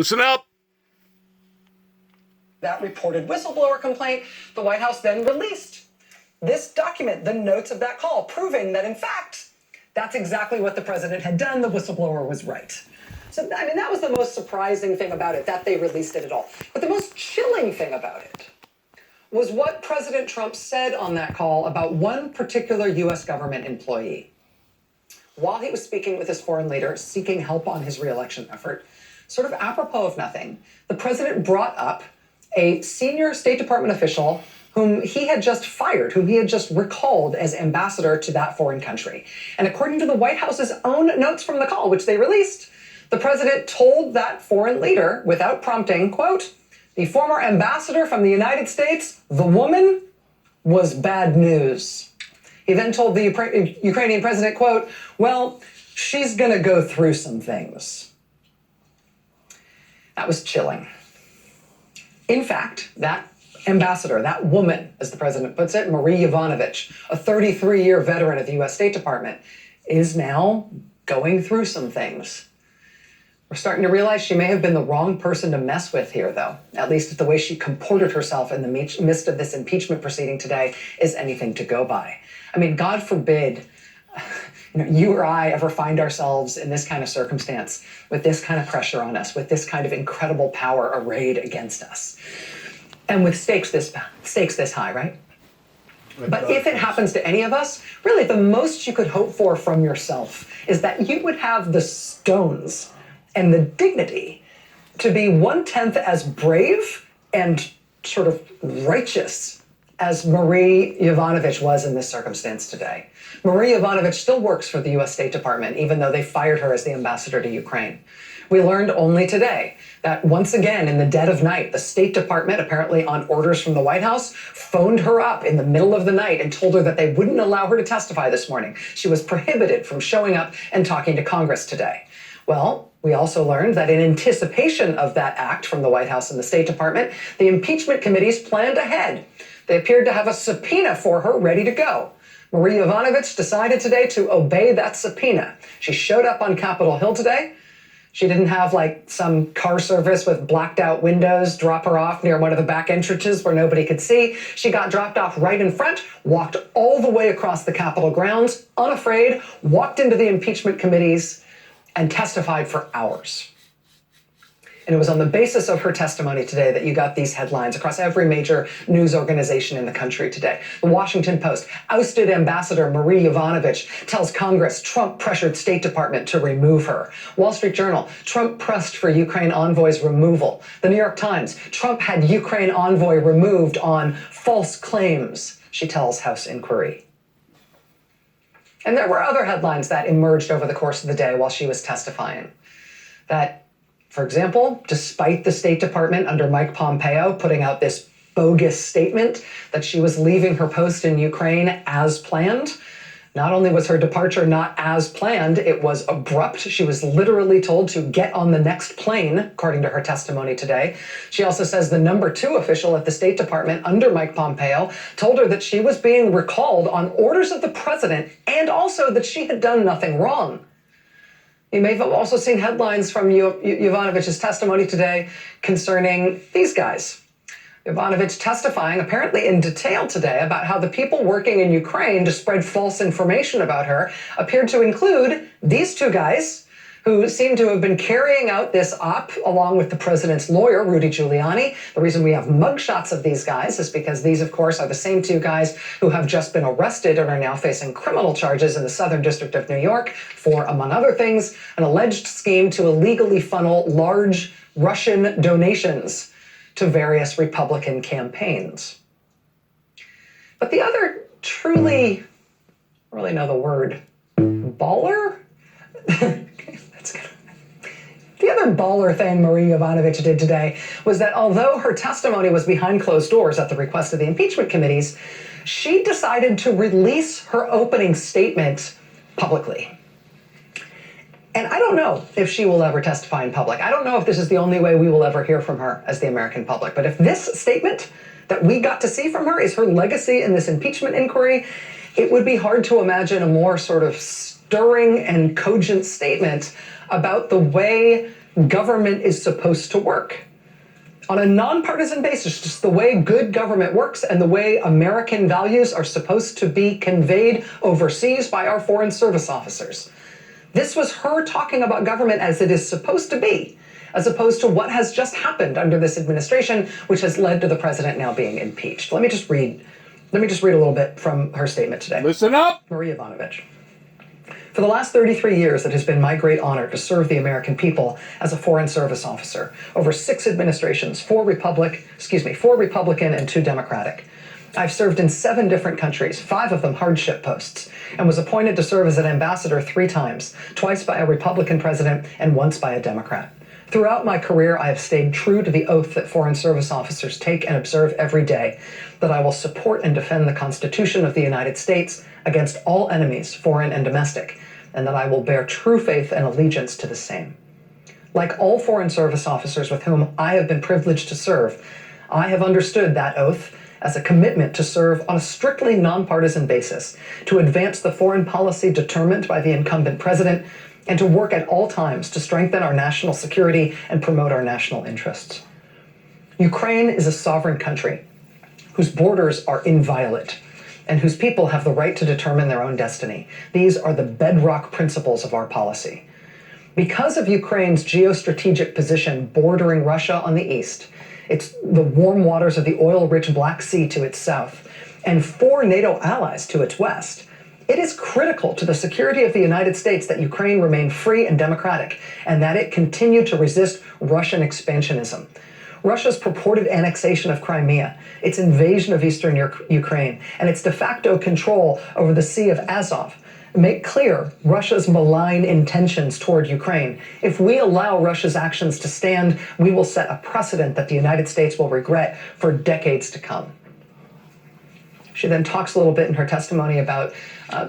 Listen up. That reported whistleblower complaint, the White House then released this document, the notes of that call, proving that, in fact, that's exactly what the president had done. The whistleblower was right. So, I mean, that was the most surprising thing about it, that they released it at all. But the most chilling thing about it was what President Trump said on that call about one particular U.S. government employee. While he was speaking with his foreign leader, seeking help on his reelection effort, sort of apropos of nothing, the president brought up a senior State Department official whom he had just fired, whom he had just recalled as ambassador to that foreign country. And according to the White House's own notes from the call, which they released, the president told that foreign leader, without prompting, quote, "The former ambassador from the United States, the woman, was bad news." He then told the Ukrainian president, quote, "Well, she's going to go through some things." That was chilling. In fact, that ambassador, that woman, as the president puts it, Marie Yovanovitch, a 33-year veteran of the U.S. State Department, is now going through some things. We're starting to realize she may have been the wrong person to mess with here, though. At least the way she comported herself in the midst of this impeachment proceeding today is anything to go by. I mean, God forbid you or I ever find ourselves in this kind of circumstance, with this kind of pressure on us, with this kind of incredible power arrayed against us, and with stakes this high, right? But if it happens to any of us, really the most you could hope for from yourself is that you would have the stones and the dignity to be 1/10 as brave and sort of righteous as Marie Yovanovitch was in this circumstance today. Marie Yovanovitch still works for the U.S. State Department, even though they fired her as the ambassador to Ukraine. We learned only today that once again, in the dead of night, the State Department, apparently on orders from the White House, phoned her up in the middle of the night and told her that they wouldn't allow her to testify this morning. She was prohibited from showing up and talking to Congress today. Well, we also learned that in anticipation of that act from the White House and the State Department, the impeachment committees planned ahead. They appeared to have a subpoena for her ready to go. Marie Yovanovitch decided today to obey that subpoena. She showed up on Capitol Hill today. She didn't have like some car service with blacked out windows drop her off near one of the back entrances where nobody could see. She got dropped off right in front, walked all the way across the Capitol grounds, unafraid, walked into the impeachment committees, and testified for hours. And it was on the basis of her testimony today that you got these headlines across every major news organization in the country today. The Washington Post, ousted Ambassador Marie Yovanovitch tells Congress Trump pressured State Department to remove her. Wall Street Journal, Trump pressed for Ukraine envoy's removal. The New York Times, Trump had Ukraine envoy removed on false claims, she tells House Inquiry. And there were other headlines that emerged over the course of the day while she was testifying. That, for example, despite the State Department under Mike Pompeo putting out this bogus statement that she was leaving her post in Ukraine as planned, not only was her departure not as planned, it was abrupt. She was literally told to get on the next plane, according to her testimony today. She also says the number 2 official at the State Department under Mike Pompeo told her that she was being recalled on orders of the president and also that she had done nothing wrong. You may have also seen headlines from Yovanovitch's testimony today concerning these guys. Yovanovitch testifying apparently in detail today about how the people working in Ukraine to spread false information about her appeared to include these 2 guys who seem to have been carrying out this op along with the president's lawyer, Rudy Giuliani. The reason we have mugshots of these guys is because these, of course, are the same 2 guys who have just been arrested and are now facing criminal charges in the Southern District of New York for, among other things, an alleged scheme to illegally funnel large Russian donations to various Republican campaigns. But the other truly, I don't really know the word, baller? That's good. The other baller thing Marie Yovanovitch did today was that although her testimony was behind closed doors at the request of the impeachment committees, she decided to release her opening statement publicly. And I don't know if she will ever testify in public. I don't know if this is the only way we will ever hear from her as the American public. But if this statement that we got to see from her is her legacy in this impeachment inquiry, it would be hard to imagine a more sort of stirring and cogent statement about the way Government is supposed to work on a nonpartisan basis, just the way good government works and the way American values are supposed to be conveyed overseas by our foreign service officers. This was her talking about government as it is supposed to be, as opposed to what has just happened under this administration, which has led to the president now being impeached. Let me just read a little bit from her statement today. Listen up! Marie Yovanovitch. For the last 33 years, it has been my great honor to serve the American people as a foreign service officer over 6 administrations, 4 Republican and 2 Democratic. I've served in 7 different countries, 5 of them hardship posts, and was appointed to serve as an ambassador 3 times, twice by a Republican president and once by a Democrat. Throughout my career, I have stayed true to the oath that foreign service officers take and observe every day, that I will support and defend the Constitution of the United States against all enemies, foreign and domestic, and that I will bear true faith and allegiance to the same. Like all foreign service officers with whom I have been privileged to serve, I have understood that oath as a commitment to serve on a strictly nonpartisan basis, to advance the foreign policy determined by the incumbent president, and to work at all times to strengthen our national security and promote our national interests. Ukraine is a sovereign country whose borders are inviolate and whose people have the right to determine their own destiny. These are the bedrock principles of our policy. Because of Ukraine's geostrategic position bordering Russia on the east, it's the warm waters of the oil-rich Black Sea to its south, and 4 NATO allies to its west, it is critical to the security of the United States that Ukraine remain free and democratic, and that it continue to resist Russian expansionism. Russia's purported annexation of Crimea, its invasion of eastern Ukraine, and its de facto control over the Sea of Azov make clear Russia's malign intentions toward Ukraine. If we allow Russia's actions to stand, we will set a precedent that the United States will regret for decades to come. She then talks a little bit in her testimony about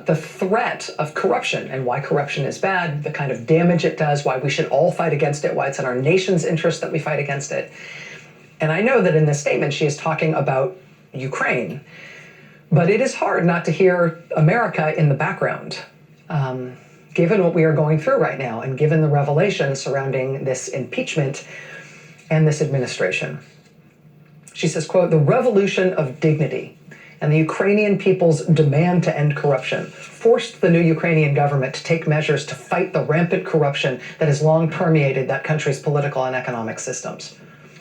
the threat of corruption and why corruption is bad, the kind of damage it does, why we should all fight against it, why it's in our nation's interest that we fight against it. And I know that in this statement she is talking about Ukraine, but it is hard not to hear America in the background, given what we are going through right now and given the revelations surrounding this impeachment and this administration. She says, quote, "The revolution of dignity and the Ukrainian people's demand to end corruption forced the new Ukrainian government to take measures to fight the rampant corruption that has long permeated that country's political and economic systems."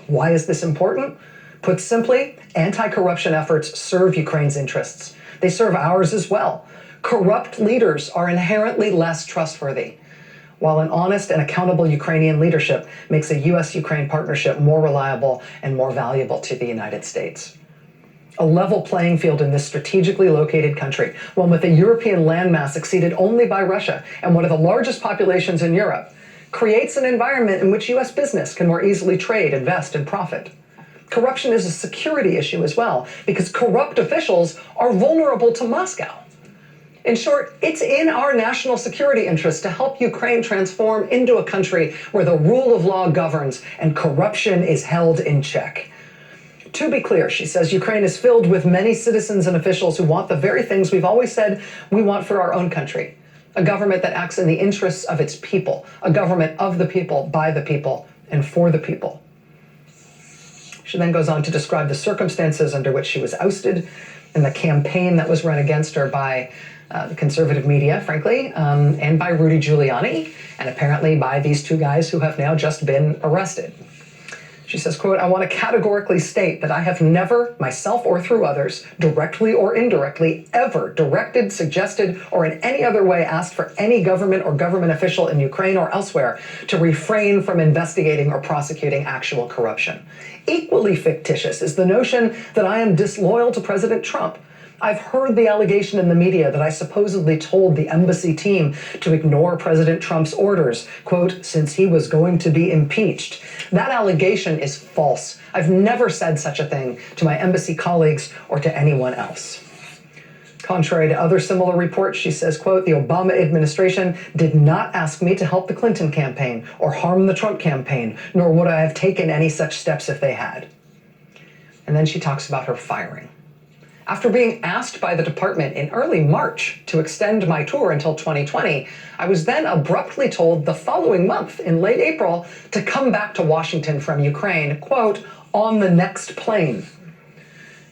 Why is this important? Put simply, anti-corruption efforts serve Ukraine's interests. They serve ours as well. Corrupt leaders are inherently less trustworthy, while an honest and accountable Ukrainian leadership makes a U.S.-Ukraine partnership more reliable and more valuable to the United States. A level playing field in this strategically located country, one with a European landmass exceeded only by Russia and one of the largest populations in Europe, creates an environment in which U.S. business can more easily trade, invest, and profit. Corruption is a security issue as well, because corrupt officials are vulnerable to Moscow. In short, it's in our national security interest to help Ukraine transform into a country where the rule of law governs and corruption is held in check. To be clear, she says, Ukraine is filled with many citizens and officials who want the very things we've always said we want for our own country. A government that acts in the interests of its people, a government of the people, by the people, and for the people. She then goes on to describe the circumstances under which she was ousted and the campaign that was run against her by the conservative media, frankly, and by Rudy Giuliani, and apparently by these 2 guys who have now just been arrested. She says, quote, "I want to categorically state that I have never, myself or through others, directly or indirectly, ever directed, suggested, or in any other way asked for any government or government official in Ukraine or elsewhere to refrain from investigating or prosecuting actual corruption. Equally fictitious is the notion that I am disloyal to President Trump. I've heard the allegation in the media that I supposedly told the embassy team to ignore President Trump's orders, quote, since he was going to be impeached. That allegation is false. I've never said such a thing to my embassy colleagues or to anyone else." Contrary to other similar reports, she says, quote, "The Obama administration did not ask me to help the Clinton campaign or harm the Trump campaign, nor would I have taken any such steps if they had." And then she talks about her firing. After being asked by the department in early March to extend my tour until 2020, I was then abruptly told the following month, in late April, to come back to Washington from Ukraine, quote, on the next plane.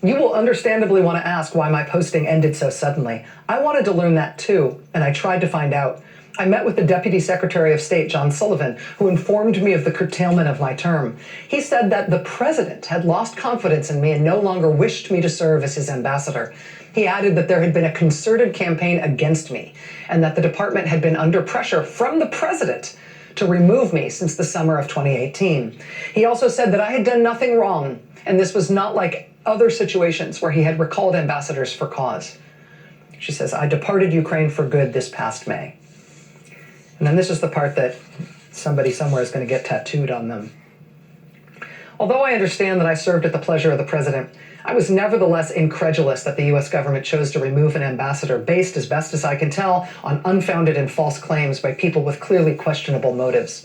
You will understandably want to ask why my posting ended so suddenly. I wanted to learn that too, and I tried to find out. I met with the Deputy Secretary of State, John Sullivan, who informed me of the curtailment of my term. He said that the president had lost confidence in me and no longer wished me to serve as his ambassador. He added that there had been a concerted campaign against me and that the department had been under pressure from the president to remove me since the summer of 2018. He also said that I had done nothing wrong, and this was not like other situations where he had recalled ambassadors for cause. She says, I departed Ukraine for good this past May. And then this is the part that somebody somewhere is going to get tattooed on them. Although I understand that I served at the pleasure of the president, I was nevertheless incredulous that the U.S. government chose to remove an ambassador based, as best as I can tell, on unfounded and false claims by people with clearly questionable motives.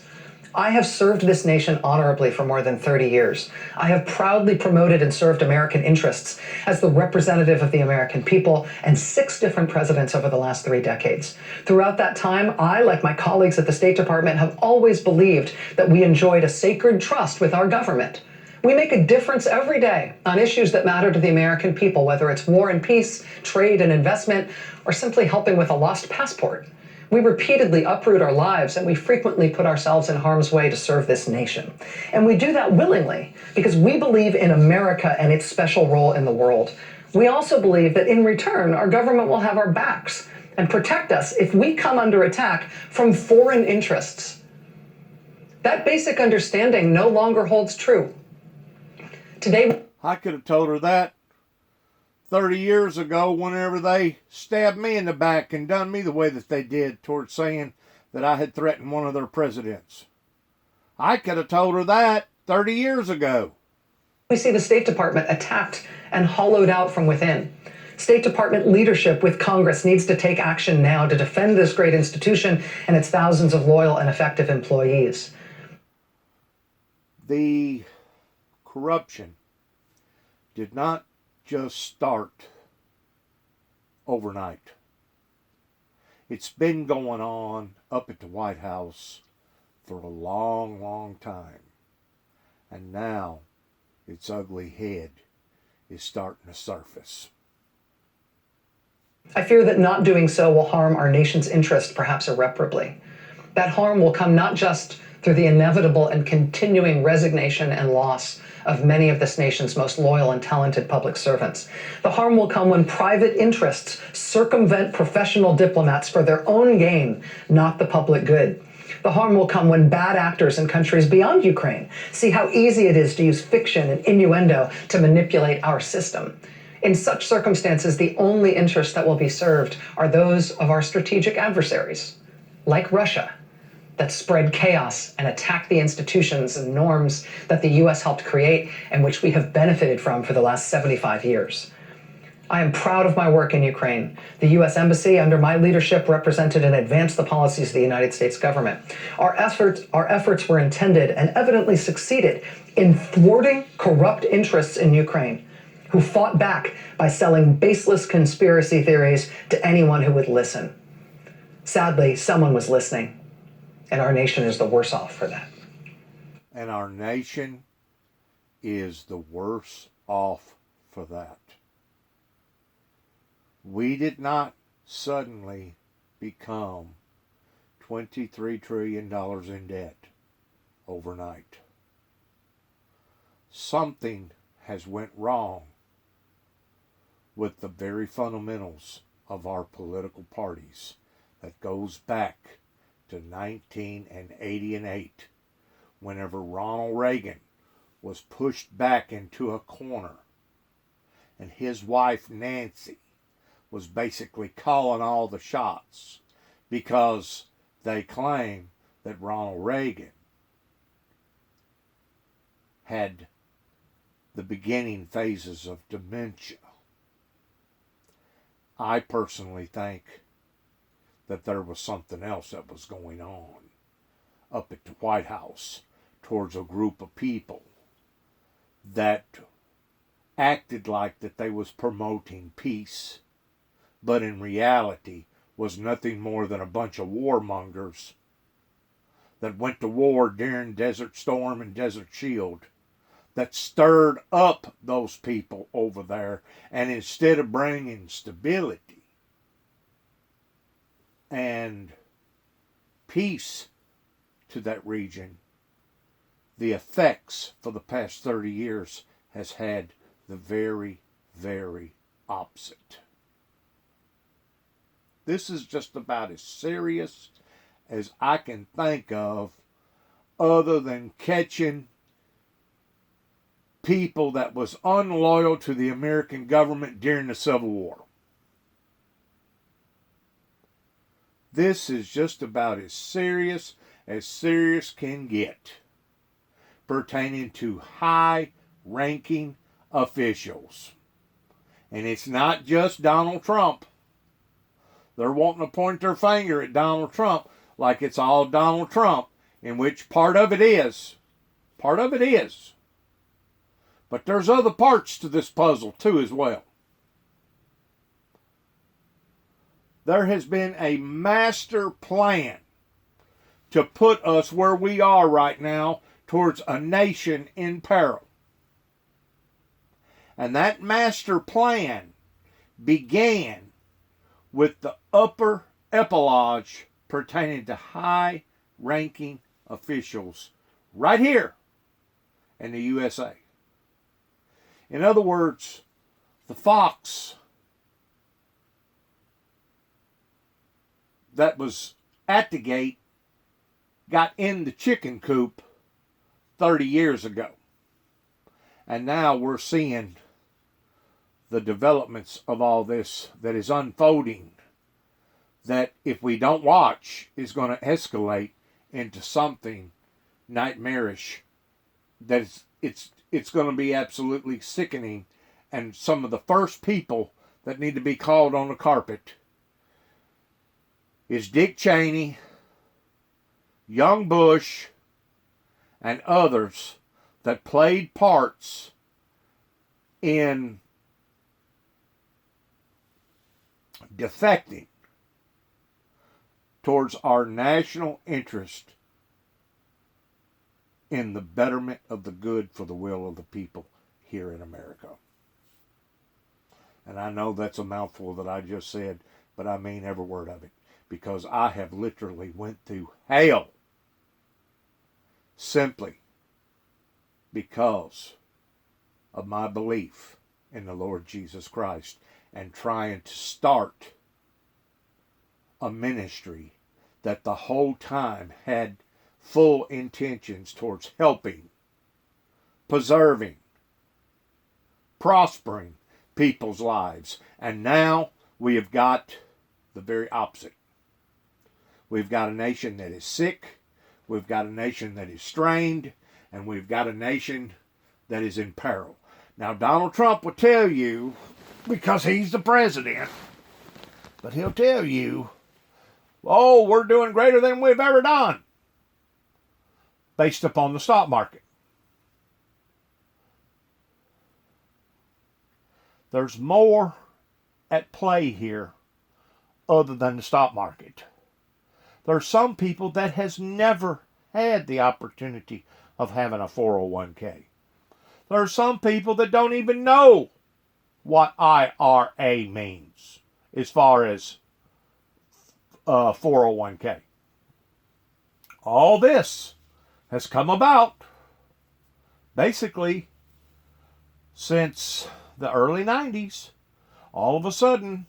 I have served this nation honorably for more than 30 years. I have proudly promoted and served American interests as the representative of the American people and 6 different presidents over the last 3 decades. Throughout that time, I, like my colleagues at the State Department, have always believed that we enjoyed a sacred trust with our government. We make a difference every day on issues that matter to the American people, whether it's war and peace, trade and investment, or simply helping with a lost passport. We repeatedly uproot our lives, and we frequently put ourselves in harm's way to serve this nation. And we do that willingly because we believe in America and its special role in the world. We also believe that in return, our government will have our backs and protect us if we come under attack from foreign interests. That basic understanding no longer holds true. Today, I could have told her that 30 years ago whenever they stabbed me in the back and done me the way that they did towards saying that I had threatened one of their presidents. I could have told her that 30 years ago. We see the State Department attacked and hollowed out from within. State Department leadership with Congress needs to take action now to defend this great institution and its thousands of loyal and effective employees. The corruption did not just start overnight. It's been going on up at the White House for a long, long time. And now its ugly head is starting to surface. I fear that not doing so will harm our nation's interest, perhaps irreparably. That harm will come not just through the inevitable and continuing resignation and loss of many of this nation's most loyal and talented public servants. The harm will come when private interests circumvent professional diplomats for their own gain, not the public good. The harm will come when bad actors in countries beyond Ukraine see how easy it is to use fiction and innuendo to manipulate our system. In such circumstances, the only interests that will be served are those of our strategic adversaries, like Russia, that spread chaos and attack the institutions and norms that the U.S. helped create and which we have benefited from for the last 75 years. I am proud of my work in Ukraine. The U.S. Embassy, under my leadership, represented and advanced the policies of the United States government. Our efforts were intended and evidently succeeded in thwarting corrupt interests in Ukraine, who fought back by selling baseless conspiracy theories to anyone who would listen. Sadly, someone was listening. And our nation is the worse off for that. And our nation is the worse off for that. We did not suddenly become $23 trillion in debt overnight. Something has went wrong with the very fundamentals of our political parties that goes back to 1988, whenever Ronald Reagan was pushed back into a corner and his wife Nancy was basically calling all the shots because they claim that Ronald Reagan had the beginning phases of dementia. I personally think that there was something else that was going on up at the White House towards a group of people that acted like that they was promoting peace, but in reality was nothing more than a bunch of warmongers that went to war during Desert Storm and Desert Shield, that stirred up those people over there, and instead of bringing stability and peace to that region, the effects for the past 30 years has had the very, very opposite. This is just about as serious as I can think of, other than catching people that was unloyal to the American government during the Civil War. This is just about as serious can get, pertaining to high-ranking officials. And it's not just Donald Trump. They're wanting to point their finger at Donald Trump like it's all Donald Trump, in which part of it is. Part of it is. But there's other parts to this puzzle too as well. There has been a master plan to put us where we are right now towards a nation in peril. And that master plan began with the upper epauleage pertaining to high-ranking officials right here in the USA. In other words, the fox that was at the gate got in the chicken coop 30 years ago. And now we're seeing the developments of all this that is unfolding, that if we don't watch is going to escalate into something nightmarish, that it's going to be absolutely sickening. And some of the first people that need to be called on the carpet is Dick Cheney, young Bush, and others that played parts in defecting towards our national interest in the betterment of the good for the will of the people here in America. And I know that's a mouthful that I just said, but I mean every word of it, because I have literally went through hell simply because of my belief in the Lord Jesus Christ and trying to start a ministry that the whole time had full intentions towards helping, preserving, prospering people's lives. And now we have got the very opposite. We've got a nation that is sick, we've got a nation that is strained, and we've got a nation that is in peril. Now, Donald Trump will tell you, because he's the president, but he'll tell you, oh, we're doing greater than we've ever done, based upon the stock market. There's more at play here other than the stock market. There are some people that has never had the opportunity of having a 401k. There are some people that don't even know what IRA means as far as 401k. All this has come about basically since the early 90s. All of a sudden,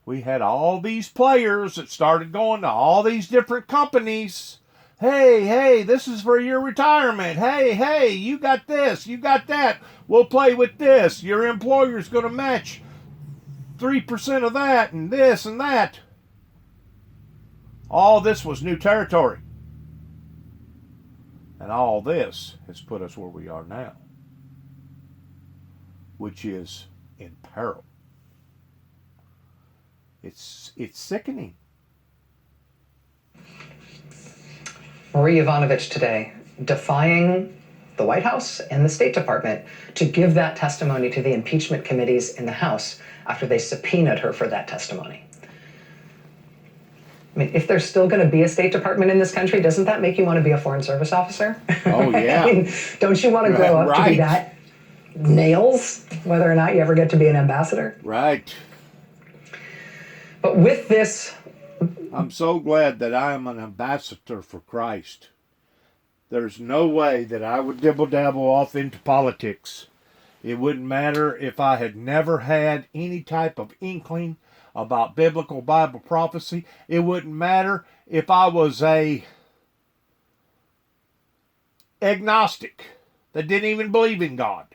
we had all these players that started going to all these different companies. Hey, this is for your retirement. Hey, you got this, you got that. We'll play with this. Your employer's going to match 3% of that and this and that. All this was new territory. And all this has put us where we are now, which is in peril. It's sickening. Marie Yovanovitch today defying the White House and the State Department to give that testimony to the impeachment committees in the House after they subpoenaed her for that testimony. I mean, if there's still going to be a State Department in this country, doesn't that make you want to be a Foreign Service officer? Oh, yeah. I mean, don't you want to grow up to be Right. that nails, whether or not you ever get to be an ambassador? Right. But with this, I'm so glad that I am an ambassador for Christ. There's no way that I would dibble-dabble off into politics. It wouldn't matter if I had never had any type of inkling about biblical Bible prophecy. It wouldn't matter if I was a agnostic that didn't even believe in God.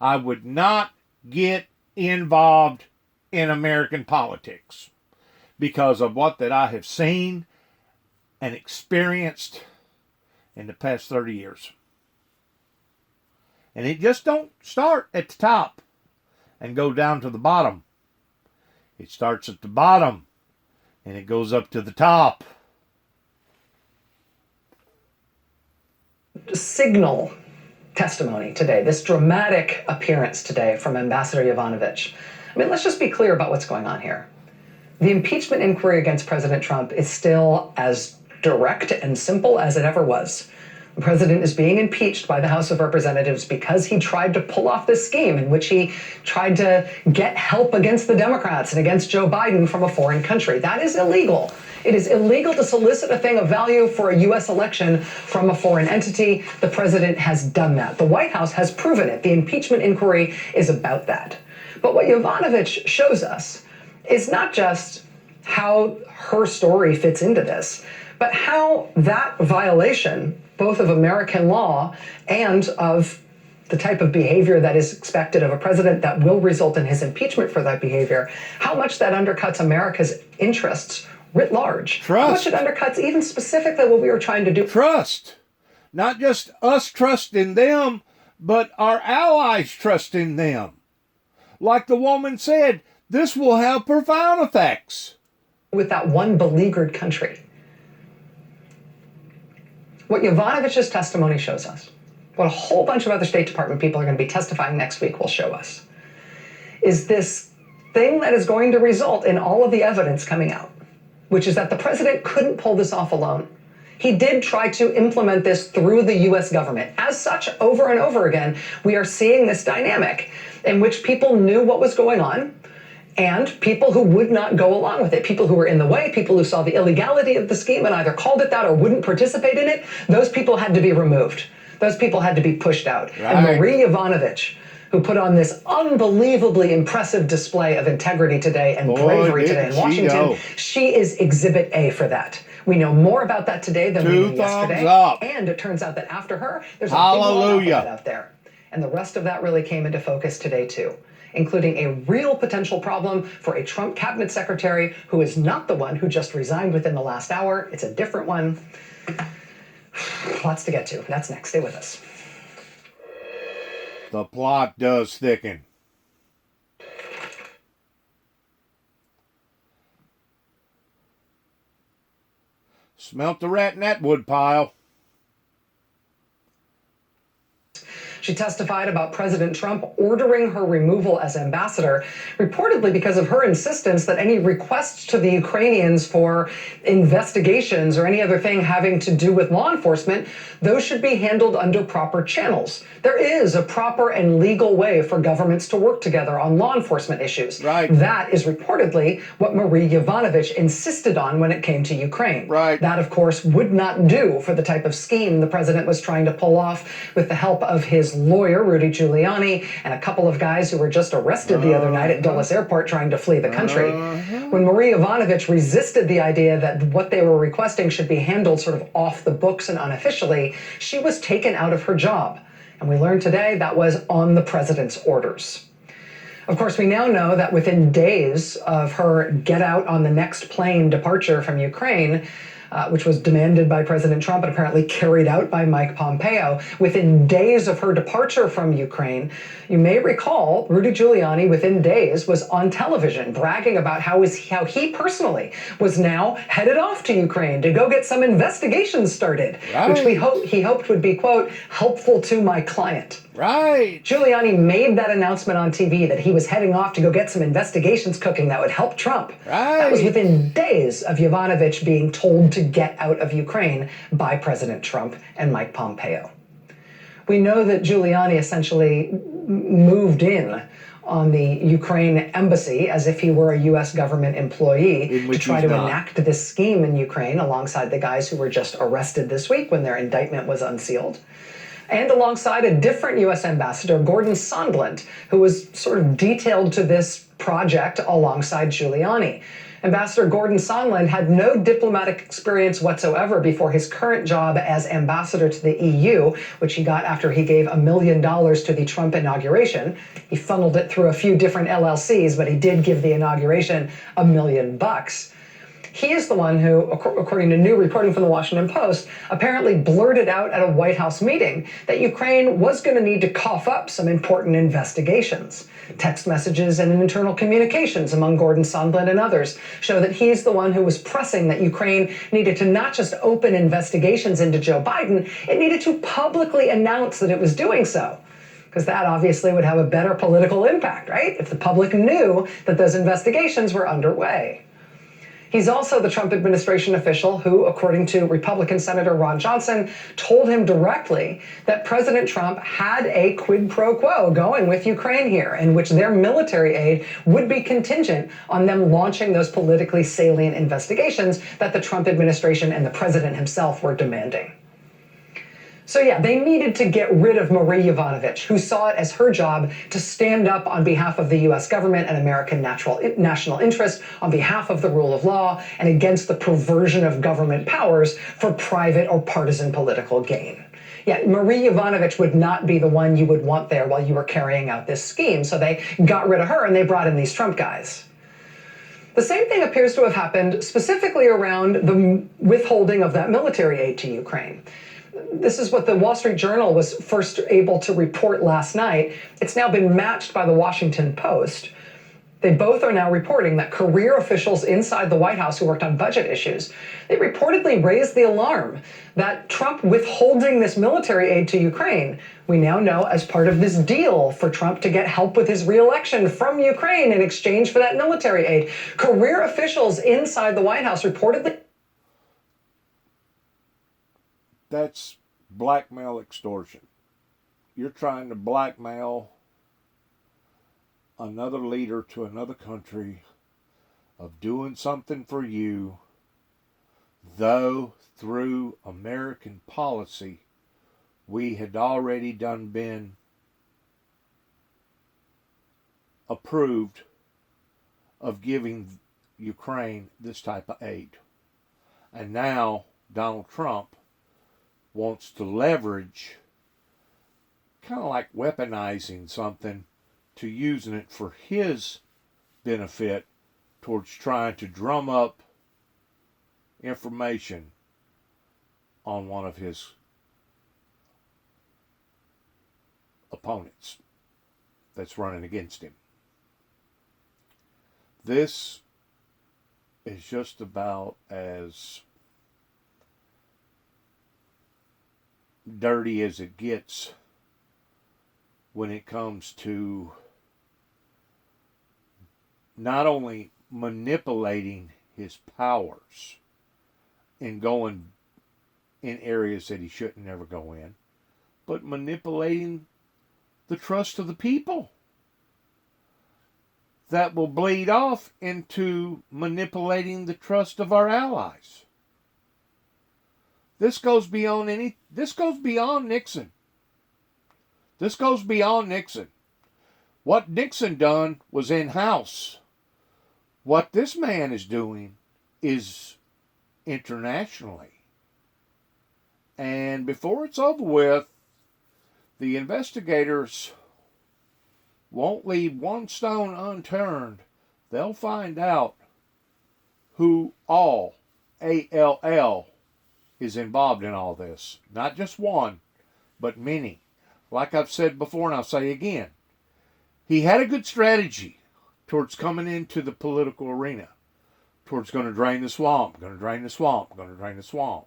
I would not get involved in American politics because of what that I have seen and experienced in the past 30 years. And it just don't start at the top and go down to the bottom. It starts at the bottom and it goes up to the top. signal testimony today, this dramatic appearance today from Ambassador Yovanovitch. I mean, let's just be clear about what's going on here. The impeachment inquiry against President Trump is still as direct and simple as it ever was. The president is being impeached by the House of Representatives because he tried to pull off this scheme in which he tried to get help against the Democrats and against Joe Biden from a foreign country. That is illegal. It is illegal to solicit a thing of value for a U.S. election from a foreign entity. The president has done that. The White House has proven it. The impeachment inquiry is about that. But what Yovanovitch shows us is not just how her story fits into this, but how that violation, both of American law and of the type of behavior that is expected of a president that will result in his impeachment for that behavior, how much that undercuts America's interests writ large. Trust. How much it undercuts even specifically what we were trying to do. Trust. Not just us trusting them, but our allies trusting them. Like the woman said, this will have profound effects. With that one beleaguered country. What Yovanovitch's testimony shows us, what a whole bunch of other State Department people are going to be testifying next week will show us, is this thing that is going to result in all of the evidence coming out, which is that the president couldn't pull this off alone. He did try to implement this through the U.S. government. As such, over and over again, we are seeing this dynamic in which people knew what was going on and people who would not go along with it, people who were in the way, people who saw the illegality of the scheme and either called it that or wouldn't participate in it, those people had to be removed. Those people had to be pushed out. Right. And Marie Yovanovitch, who put on this unbelievably impressive display of integrity today and bravery today in Washington, she is Exhibit A for that. We know more about that today than we knew yesterday. Up. And it turns out that after her, there's a Hallelujah. big lot out there. And the rest of that really came into focus today too, including a real potential problem for a Trump cabinet secretary who is not the one who just resigned within the last hour. It's a different one. Lots to get to. That's next. Stay with us. The plot does thicken. Smelt the rat in that wood pile. She testified about President Trump ordering her removal as ambassador, reportedly because of her insistence that any requests to the Ukrainians for investigations or any other thing having to do with law enforcement, those should be handled under proper channels. There is a proper and legal way for governments to work together on law enforcement issues. Right. That is reportedly what Marie Yovanovitch insisted on when it came to Ukraine. Right. That, of course, would not do for the type of scheme the president was trying to pull off with the help of his lawyer, Rudy Giuliani, and a couple of guys who were just arrested the other night at Dulles Airport trying to flee the country. When Marie Yovanovitch resisted the idea that what they were requesting should be handled sort of off the books and unofficially, she was taken out of her job. And we learned today that was on the president's orders. Of course, we now know that within days of her get out on the next plane departure from Ukraine, which was demanded by President Trump and apparently carried out by Mike Pompeo within days of her departure from Ukraine. You may recall Rudy Giuliani, within days, was on television bragging about how he personally was now headed off to Ukraine to go get some investigations started, Right. which he hoped would be, quote, helpful to my client. Right. Giuliani made that announcement on TV that he was heading off to go get some investigations cooking that would help Trump. Right. That was within days of Yovanovitch being told to get out of Ukraine by President Trump and Mike Pompeo. We know that Giuliani essentially moved in on the Ukraine embassy as if he were a U.S. government employee to try to enact this scheme in Ukraine alongside the guys who were just arrested this week when their indictment was unsealed. And alongside a different U.S. ambassador, Gordon Sondland, who was sort of detailed to this project alongside Giuliani. Ambassador Gordon Sondland had no diplomatic experience whatsoever before his current job as ambassador to the EU, which he got after he gave $1 million to the Trump inauguration. He funneled it through a few different LLCs, but he did give the inauguration $1 million. He is the one who, according to new reporting from the Washington Post, apparently blurted out at a White House meeting that Ukraine was going to need to cough up some important investigations. Text messages and internal communications among Gordon Sondland and others show that he's the one who was pressing that Ukraine needed to not just open investigations into Joe Biden, it needed to publicly announce that it was doing so. Because that obviously would have a better political impact, right? If the public knew that those investigations were underway. He's also the Trump administration official who, according to Republican Senator Ron Johnson, told him directly that President Trump had a quid pro quo going with Ukraine here, in which their military aid would be contingent on them launching those politically salient investigations that the Trump administration and the president himself were demanding. So yeah, they needed to get rid of Marie Yovanovitch, who saw it as her job to stand up on behalf of the U.S. government and American national interest, on behalf of the rule of law, and against the perversion of government powers for private or partisan political gain. Yeah, Marie Yovanovitch would not be the one you would want there while you were carrying out this scheme, so they got rid of her and they brought in these Trump guys. The same thing appears to have happened specifically around the withholding of that military aid to Ukraine. This is what the Wall Street Journal was first able to report last night. It's now been matched by the Washington Post. They both are now reporting that career officials inside the White House who worked on budget issues, they reportedly raised the alarm that Trump withholding this military aid to Ukraine, we now know as part of this deal for Trump to get help with his reelection from Ukraine in exchange for that military aid. Career officials inside the White House reportedly... That's blackmail extortion. You're trying to blackmail another leader to another country of doing something for you, though through American policy we had already been approved of giving Ukraine this type of aid. And now Donald Trump wants to leverage, kind of like weaponizing something, to using it for his benefit towards trying to drum up information on one of his opponents that's running against him. This is just about as dirty as it gets when it comes to not only manipulating his powers and going in areas that he shouldn't never go in, but manipulating the trust of the people. That will bleed off into manipulating the trust of our allies. This goes beyond Nixon. This goes beyond Nixon. What Nixon done was in-house. What this man is doing is internationally. And before it's over with, the investigators won't leave one stone unturned. They'll find out who all ALL is involved in all this. Not just one, but many. Like I've said before, and I'll say again, he had a good strategy towards coming into the political arena, towards going to drain the swamp, going to drain the swamp, going to drain the swamp.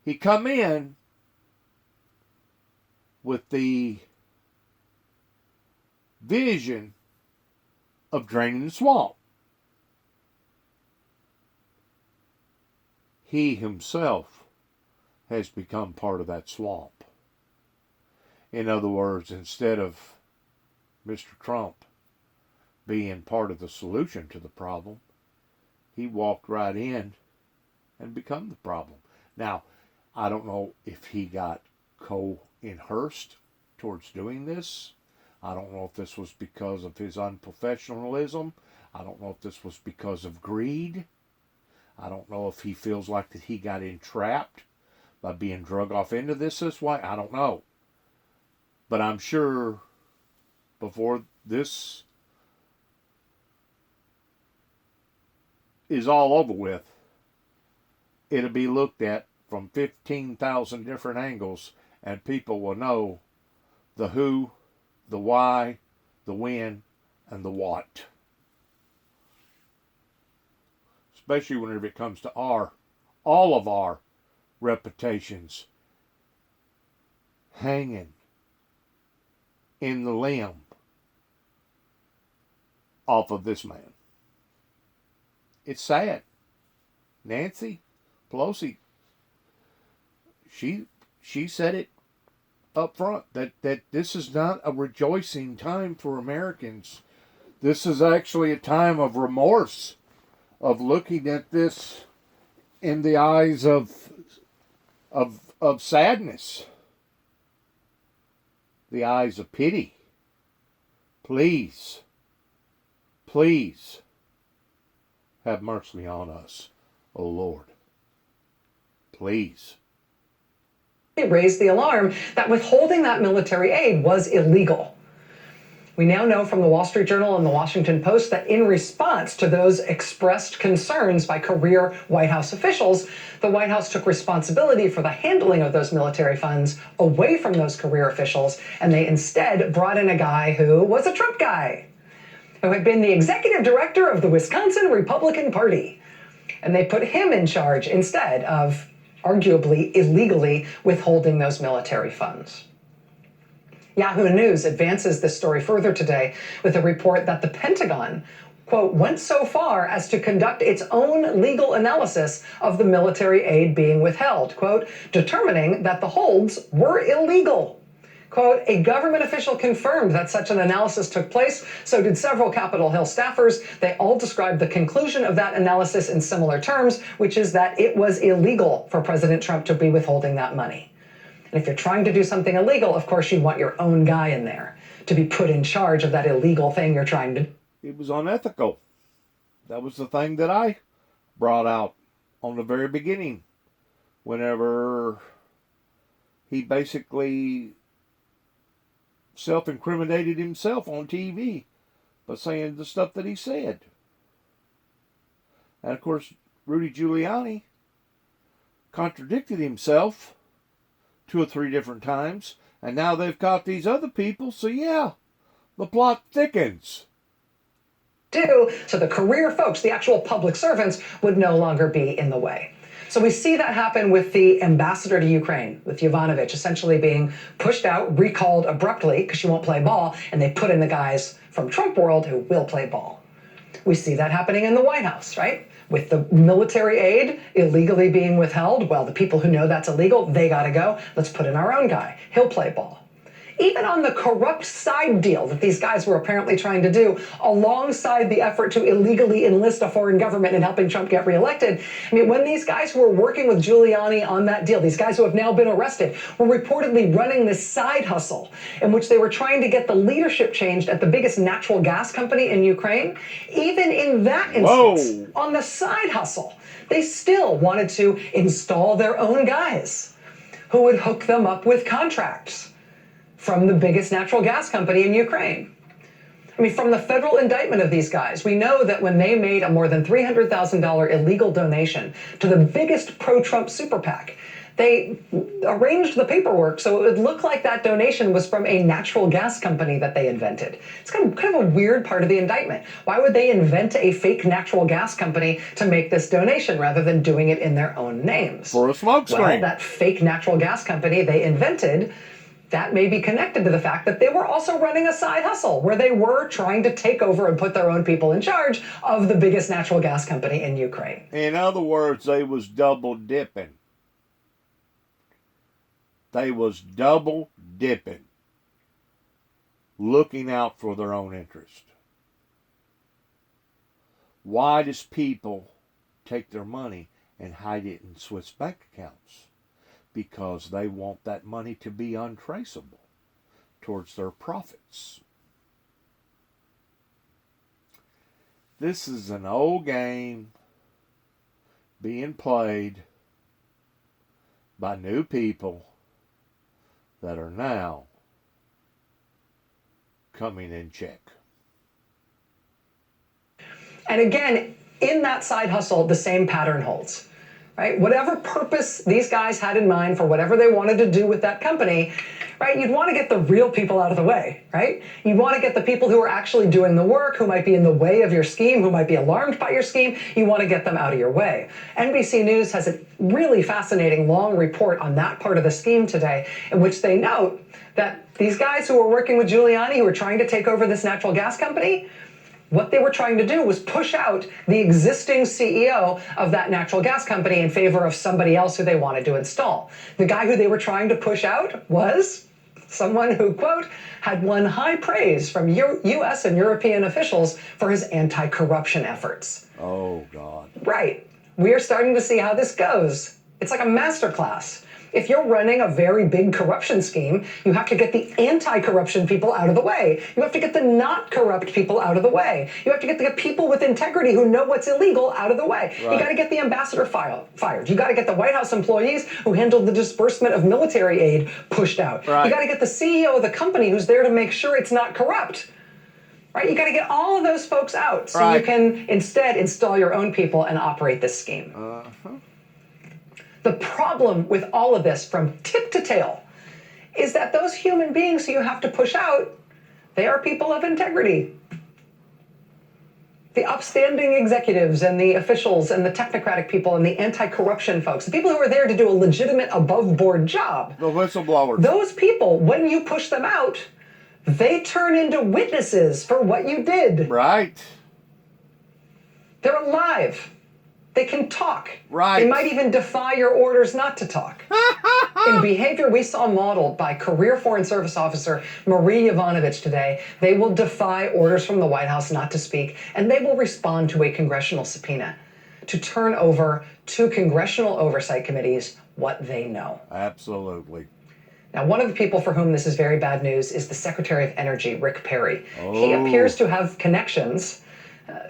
He come in with the vision of draining the swamp. He himself has become part of that swamp. In other words, instead of Mr. Trump being part of the solution to the problem, he walked right in and become the problem. Now, I don't know if he got coerced towards doing this. I don't know if this was because of his unprofessionalism. I don't know if this was because of greed. I don't know if he feels like that he got entrapped by being drug off into this way. I don't know. But I'm sure before this is all over with, it'll be looked at from 15,000 different angles, and people will know the who, the why, the when, and the what. Especially whenever it comes to all of our reputations hanging in the limb off of this man. It's sad. Nancy Pelosi, she said it up front that this is not a rejoicing time for Americans. This is actually a time of remorse, of looking at this in the eyes of sadness, the eyes of pity. Please, please have mercy on us, O Lord. Please. It raised the alarm that withholding that military aid was illegal. We now know from the Wall Street Journal and the Washington Post that in response to those expressed concerns by career White House officials, the White House took responsibility for the handling of those military funds away from those career officials, and they instead brought in a guy who was a Trump guy, who had been the executive director of the Wisconsin Republican Party. And they put him in charge instead of arguably illegally withholding those military funds. Yahoo News advances this story further today with a report that the Pentagon, quote, went so far as to conduct its own legal analysis of the military aid being withheld, quote, determining that the holds were illegal. Quote, a government official confirmed that such an analysis took place. So did several Capitol Hill staffers. They all described the conclusion of that analysis in similar terms, which is that it was illegal for President Trump to be withholding that money. And if you're trying to do something illegal, of course, you want your own guy in there to be put in charge of that illegal thing you're trying to do. It was unethical. That was the thing that I brought out on the very beginning. Whenever he basically self-incriminated himself on TV by saying the stuff that he said. And of course, Rudy Giuliani contradicted himself 2 or 3 different times, and now they've caught these other people, so yeah, the plot thickens. So the career folks, the actual public servants, would no longer be in the way. So we see that happen with the ambassador to Ukraine, with Yovanovitch, essentially being pushed out, recalled abruptly because she won't play ball, and they put in the guys from Trump world who will play ball. We see that happening in the White House, right? With the military aid illegally being withheld, well, the people who know that's illegal, they gotta go. Let's put in our own guy. He'll play ball. Even on the corrupt side deal that these guys were apparently trying to do, alongside the effort to illegally enlist a foreign government in helping Trump get reelected, I mean, when these guys who were working with Giuliani on that deal, these guys who have now been arrested, were reportedly running this side hustle in which they were trying to get the leadership changed at the biggest natural gas company in Ukraine, even in that instance, on the side hustle, they still wanted to install their own guys who would hook them up with contracts from the biggest natural gas company in Ukraine. I mean, from the federal indictment of these guys, we know that when they made a more than $300,000 illegal donation to the biggest pro-Trump super PAC, they arranged the paperwork so it would look like that donation was from a natural gas company that they invented. It's kind of a weird part of the indictment. Why would they invent a fake natural gas company to make this donation rather than doing it in their own names? For a smokescreen. Well, that fake natural gas company they invented, that may be connected to the fact that they were also running a side hustle where they were trying to take over and put their own people in charge of the biggest natural gas company in Ukraine. In other words, they was double dipping. They was double dipping, looking out for their own interest. Why does people take their money and hide it in Swiss bank accounts? Because they want that money to be untraceable towards their profits. This is an old game being played by new people that are now coming in check. And again, in that side hustle, the same pattern holds, right? Whatever purpose these guys had in mind for whatever they wanted to do with that company, right? You'd want to get the real people out of the way, right? You'd want to get the people who are actually doing the work, who might be in the way of your scheme, who might be alarmed by your scheme. You want to get them out of your way. NBC News has a really fascinating long report on that part of the scheme today, in which they note that these guys who were working with Giuliani, who were trying to take over this natural gas company, what they were trying to do was push out the existing CEO of that natural gas company in favor of somebody else who they wanted to install. The guy who they were trying to push out was someone who, quote, had won high praise from U.S. and European officials for his anti-corruption efforts. Oh, God. Right. We are starting to see how this goes. It's like a masterclass. If you're running a very big corruption scheme, you have to get the anti-corruption people out of the way. You have to get the not corrupt people out of the way. You have to get the people with integrity who know what's illegal out of the way. Right. You got to get the ambassador fired. You got to get the White House employees who handled the disbursement of military aid pushed out. Right. You got to get the CEO of the company who's there to make sure it's not corrupt. Right? You got to get all of those folks out so you can instead install your own people and operate this scheme. The problem with all of this from tip to tail is that those human beings who you have to push out, they are people of integrity. The upstanding executives and the officials and the technocratic people and the anti-corruption folks, the people who are there to do a legitimate above-board job. The whistleblowers. Those people, when you push them out, they turn into witnesses for what you did. Right. They're alive. They can talk. Right. They might even defy your orders not to talk. In behavior we saw modeled by career Foreign Service officer Marie Yovanovitch today, they will defy orders from the White House not to speak, and they will respond to a congressional subpoena to turn over to congressional oversight committees what they know. Absolutely. Now, one of the people for whom this is very bad news is the Secretary of Energy, Rick Perry. He appears to have connections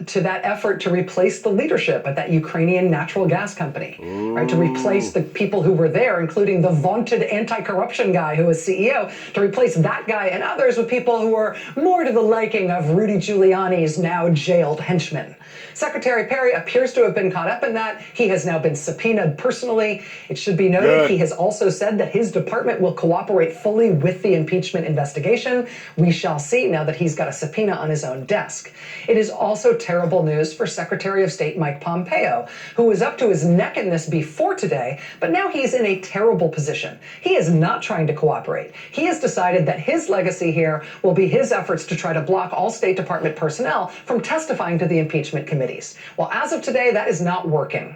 to that effort to replace the leadership at that Ukrainian natural gas company, right? To replace the people who were there, including the vaunted anti-corruption guy who was CEO, to replace that guy and others with people who are more to the liking of Rudy Giuliani's now jailed henchmen. Secretary Perry appears to have been caught up in that. He has now been subpoenaed personally. It should be noted he has also said that his department will cooperate fully with the impeachment investigation. We shall see now that he's got a subpoena on his own desk. It is also terrible news for Secretary of State Mike Pompeo, who was up to his neck in this before today, but now he's in a terrible position. He is not trying to cooperate. He has decided that his legacy here will be his efforts to try to block all State Department personnel from testifying to the impeachment committees. Well, as of today, that is not working.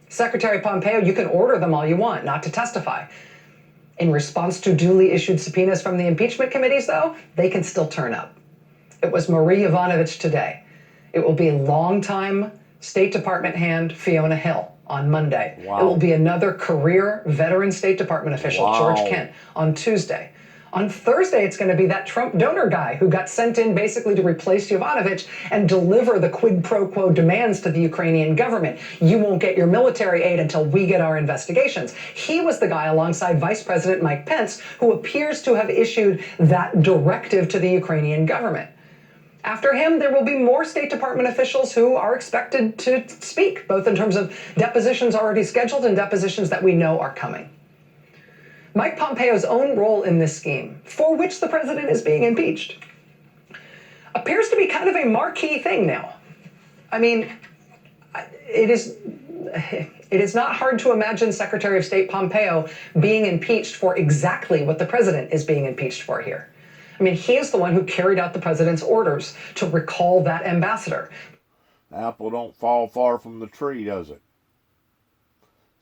Secretary Pompeo, you can order them all you want not to testify. In response to duly issued subpoenas from the impeachment committees, though, they can still turn up. It was Marie Yovanovitch today. It will be longtime State Department hand Fiona Hill on Monday. Wow. It will be another career veteran State Department official, Wow. George Kent, on Tuesday. On Thursday, it's going to be that Trump donor guy who got sent in basically to replace Yovanovitch and deliver the quid pro quo demands to the Ukrainian government. You won't get your military aid until we get our investigations. He was the guy alongside Vice President Mike Pence who appears to have issued that directive to the Ukrainian government. After him, there will be more State Department officials who are expected to speak, both in terms of depositions already scheduled and depositions that we know are coming. Mike Pompeo's own role in this scheme, for which the president is being impeached, appears to be kind of a marquee thing now. I mean, it is not hard to imagine Secretary of State Pompeo being impeached for exactly what the president is being impeached for here. I mean, he is the one who carried out the president's orders to recall that ambassador. The apple don't fall far from the tree, does it?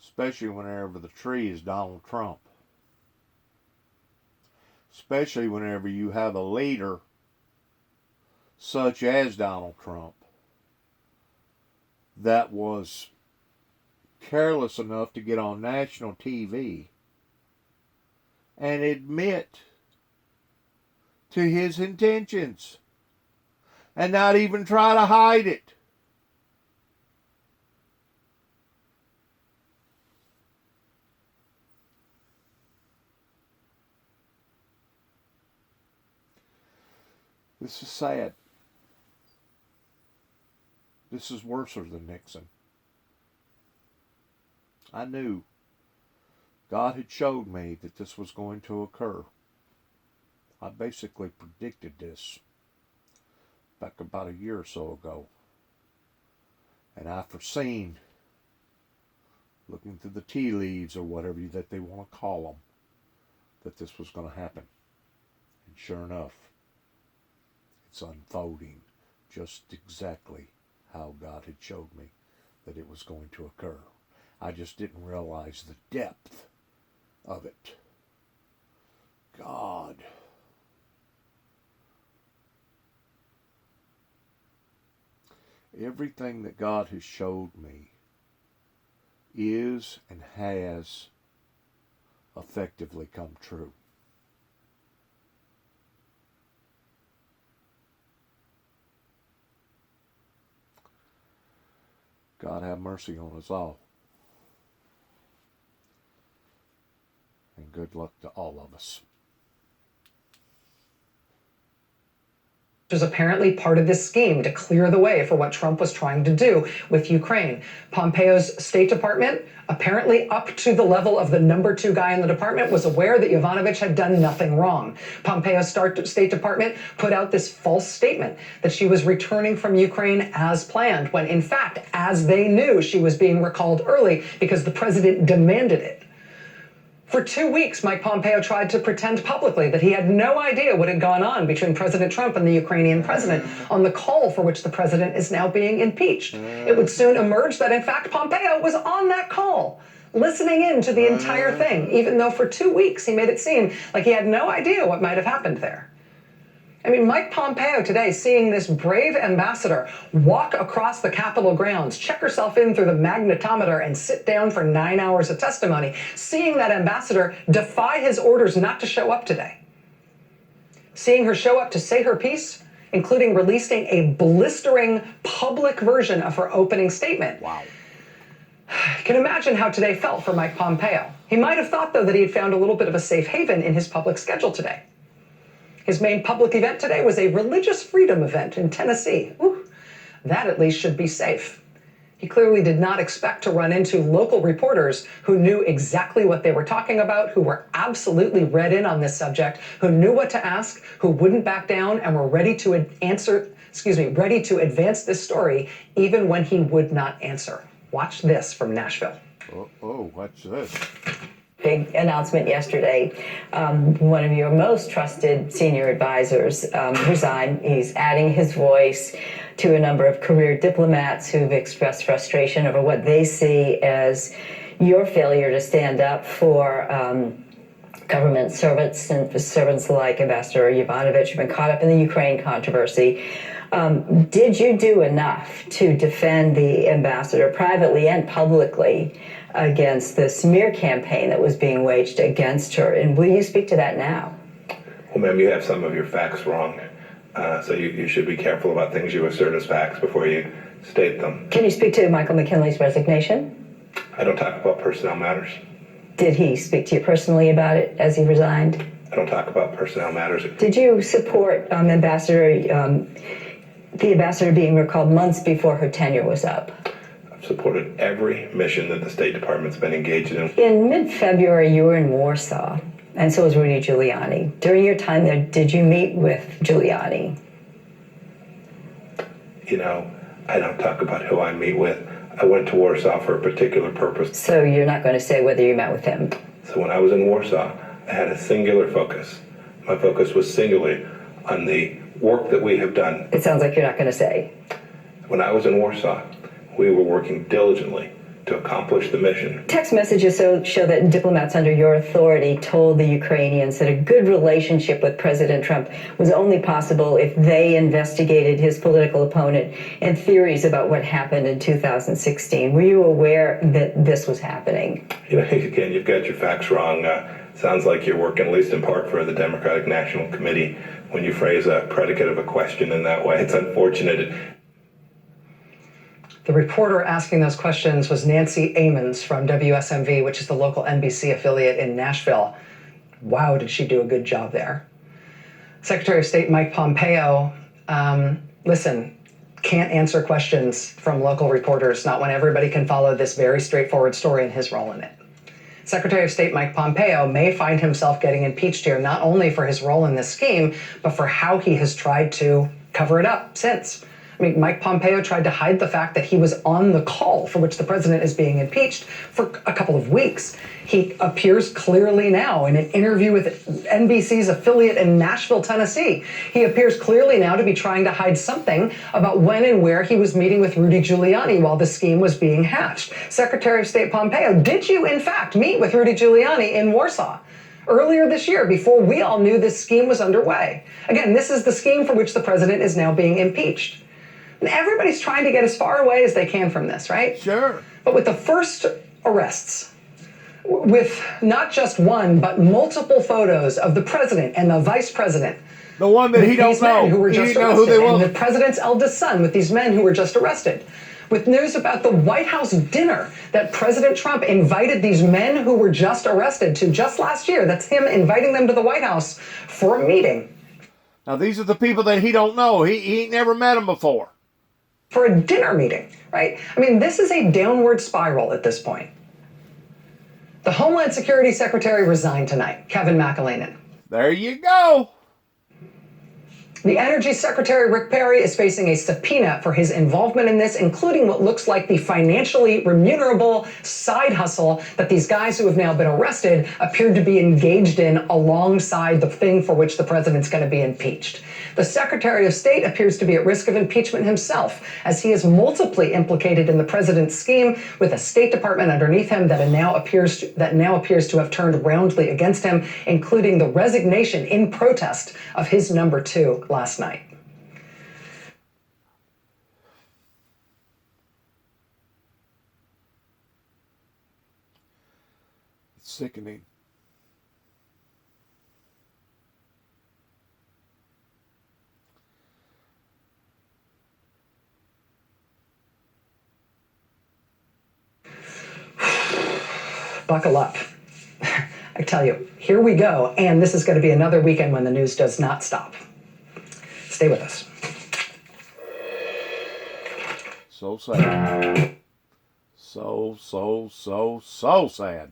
Especially whenever the tree is Donald Trump. Especially whenever you have a leader such as Donald Trump that was careless enough to get on national TV and admit to his intentions and not even try to hide it. This is sad. This is worse than Nixon. I knew God had showed me that this was going to occur. I basically predicted this back about a year or so ago. And I foreseen, looking through the tea leaves or whatever that they want to call them, that this was going to happen. And sure enough, it's unfolding just exactly how God had showed me that it was going to occur. I just didn't realize the depth of it. God. Everything that God has showed me is and has effectively come true. God have mercy on us all. And good luck to all of us. Which is apparently part of this scheme to clear the way for what Trump was trying to do with Ukraine. Pompeo's State Department, apparently up to the level of the number 2 guy in the department, was aware that Yovanovitch had done nothing wrong. Pompeo's State Department put out this false statement that she was returning from Ukraine as planned, when in fact, as they knew, she was being recalled early because the president demanded it. For 2 weeks, Mike Pompeo tried to pretend publicly that he had no idea what had gone on between President Trump and the Ukrainian president on the call for which the president is now being impeached. It would soon emerge that, in fact, Pompeo was on that call, listening in to the entire thing, even though for 2 weeks he made it seem like he had no idea what might have happened there. I mean, Mike Pompeo today, seeing this brave ambassador walk across the Capitol grounds, check herself in through the magnetometer and sit down for 9 hours of testimony, seeing that ambassador defy his orders not to show up today, seeing her show up to say her piece, including releasing a blistering public version of her opening statement. Wow. You can imagine how today felt for Mike Pompeo. He might have thought, though, that he had found a little bit of a safe haven in his public schedule today. His main public event today was a religious freedom event in Tennessee. Ooh, that at least should be safe. He clearly did not expect to run into local reporters who knew exactly what they were talking about, who were absolutely read in on this subject, who knew what to ask, who wouldn't back down, and were ready to advance this story even when he would not answer. Watch this from Nashville. Oh, what's this? Big announcement yesterday. One of your most trusted senior advisors resigned. He's adding his voice to a number of career diplomats who've expressed frustration over what they see as your failure to stand up for government servants and for servants like Ambassador Yovanovitch, who've been caught up in the Ukraine controversy. Did you do enough to defend the ambassador privately and publicly against the smear campaign that was being waged against her? And will you speak to that now? Well, ma'am, you have some of your facts wrong. So you should be careful about things you assert as facts before you state them. Can you speak to Michael McKinley's resignation? I don't talk about personnel matters. Did he speak to you personally about it as he resigned? I don't talk about personnel matters. Did you support Ambassador the ambassador being recalled months before her tenure was up. I've supported every mission that the State Department's been engaged in. In mid-February, you were in Warsaw, and so was Rudy Giuliani. During your time there, did you meet with Giuliani? You know, I don't talk about who I meet with. I went to Warsaw for a particular purpose. So you're not going to say whether you met with him? So when I was in Warsaw, I had a singular focus. My focus was singularly on the work that we have done. It sounds like you're not going to say. When I was in Warsaw, we were working diligently to accomplish the mission. Text messages show that diplomats under your authority told the Ukrainians that a good relationship with President Trump was only possible if they investigated his political opponent and theories about what happened in 2016. Were you aware that this was happening? You know, again, you've got your facts wrong. Sounds like you're working, at least in part, for the Democratic National Committee when you phrase a predicate of a question in that way. It's unfortunate. The reporter asking those questions was Nancy Amons from WSMV, which is the local NBC affiliate in Nashville. Wow, did she do a good job there. Secretary of State Mike Pompeo, listen, can't answer questions from local reporters, not when everybody can follow this very straightforward story and his role in it. Secretary of State Mike Pompeo may find himself getting impeached here, not only for his role in this scheme, but for how he has tried to cover it up since. I mean, Mike Pompeo tried to hide the fact that he was on the call for which the president is being impeached for a couple of weeks. He appears clearly now in an interview with NBC's affiliate in Nashville, Tennessee. He appears clearly now to be trying to hide something about when and where he was meeting with Rudy Giuliani while the scheme was being hatched. Secretary of State Pompeo, did you in fact meet with Rudy Giuliani in Warsaw earlier this year before we all knew this scheme was underway? Again, this is the scheme for which the president is now being impeached. And everybody's trying to get as far away as they can from this, right? Sure. But with the first arrests, with not just one, but multiple photos of the president and the vice president. The one that he don't these men know. who were He just didn't know who arrested, they and were. the president's eldest son with these men who were just arrested. With news about the White House dinner that President Trump invited these men who were just arrested to just last year. That's him inviting them to the White House for a meeting. Now, these are the people that he don't know. He ain't never met them before. For a dinner meeting, right? I mean, this is a downward spiral at this point. The Homeland Security Secretary resigned tonight, Kevin McAleenan. There you go. The Energy Secretary, Rick Perry, is facing a subpoena for his involvement in this, including what looks like the financially remunerable side hustle that these guys who have now been arrested appeared to be engaged in alongside the thing for which the president's going to be impeached. The Secretary of State appears to be at risk of impeachment himself, as he is multiply implicated in the president's scheme with a State Department underneath him that now appears to have turned roundly against him, including the resignation in protest of his number two last night. It's sickening. Buckle up. I tell you, here we go, and this is going to be another weekend when the news does not stop. Stay with us. So sad. So sad.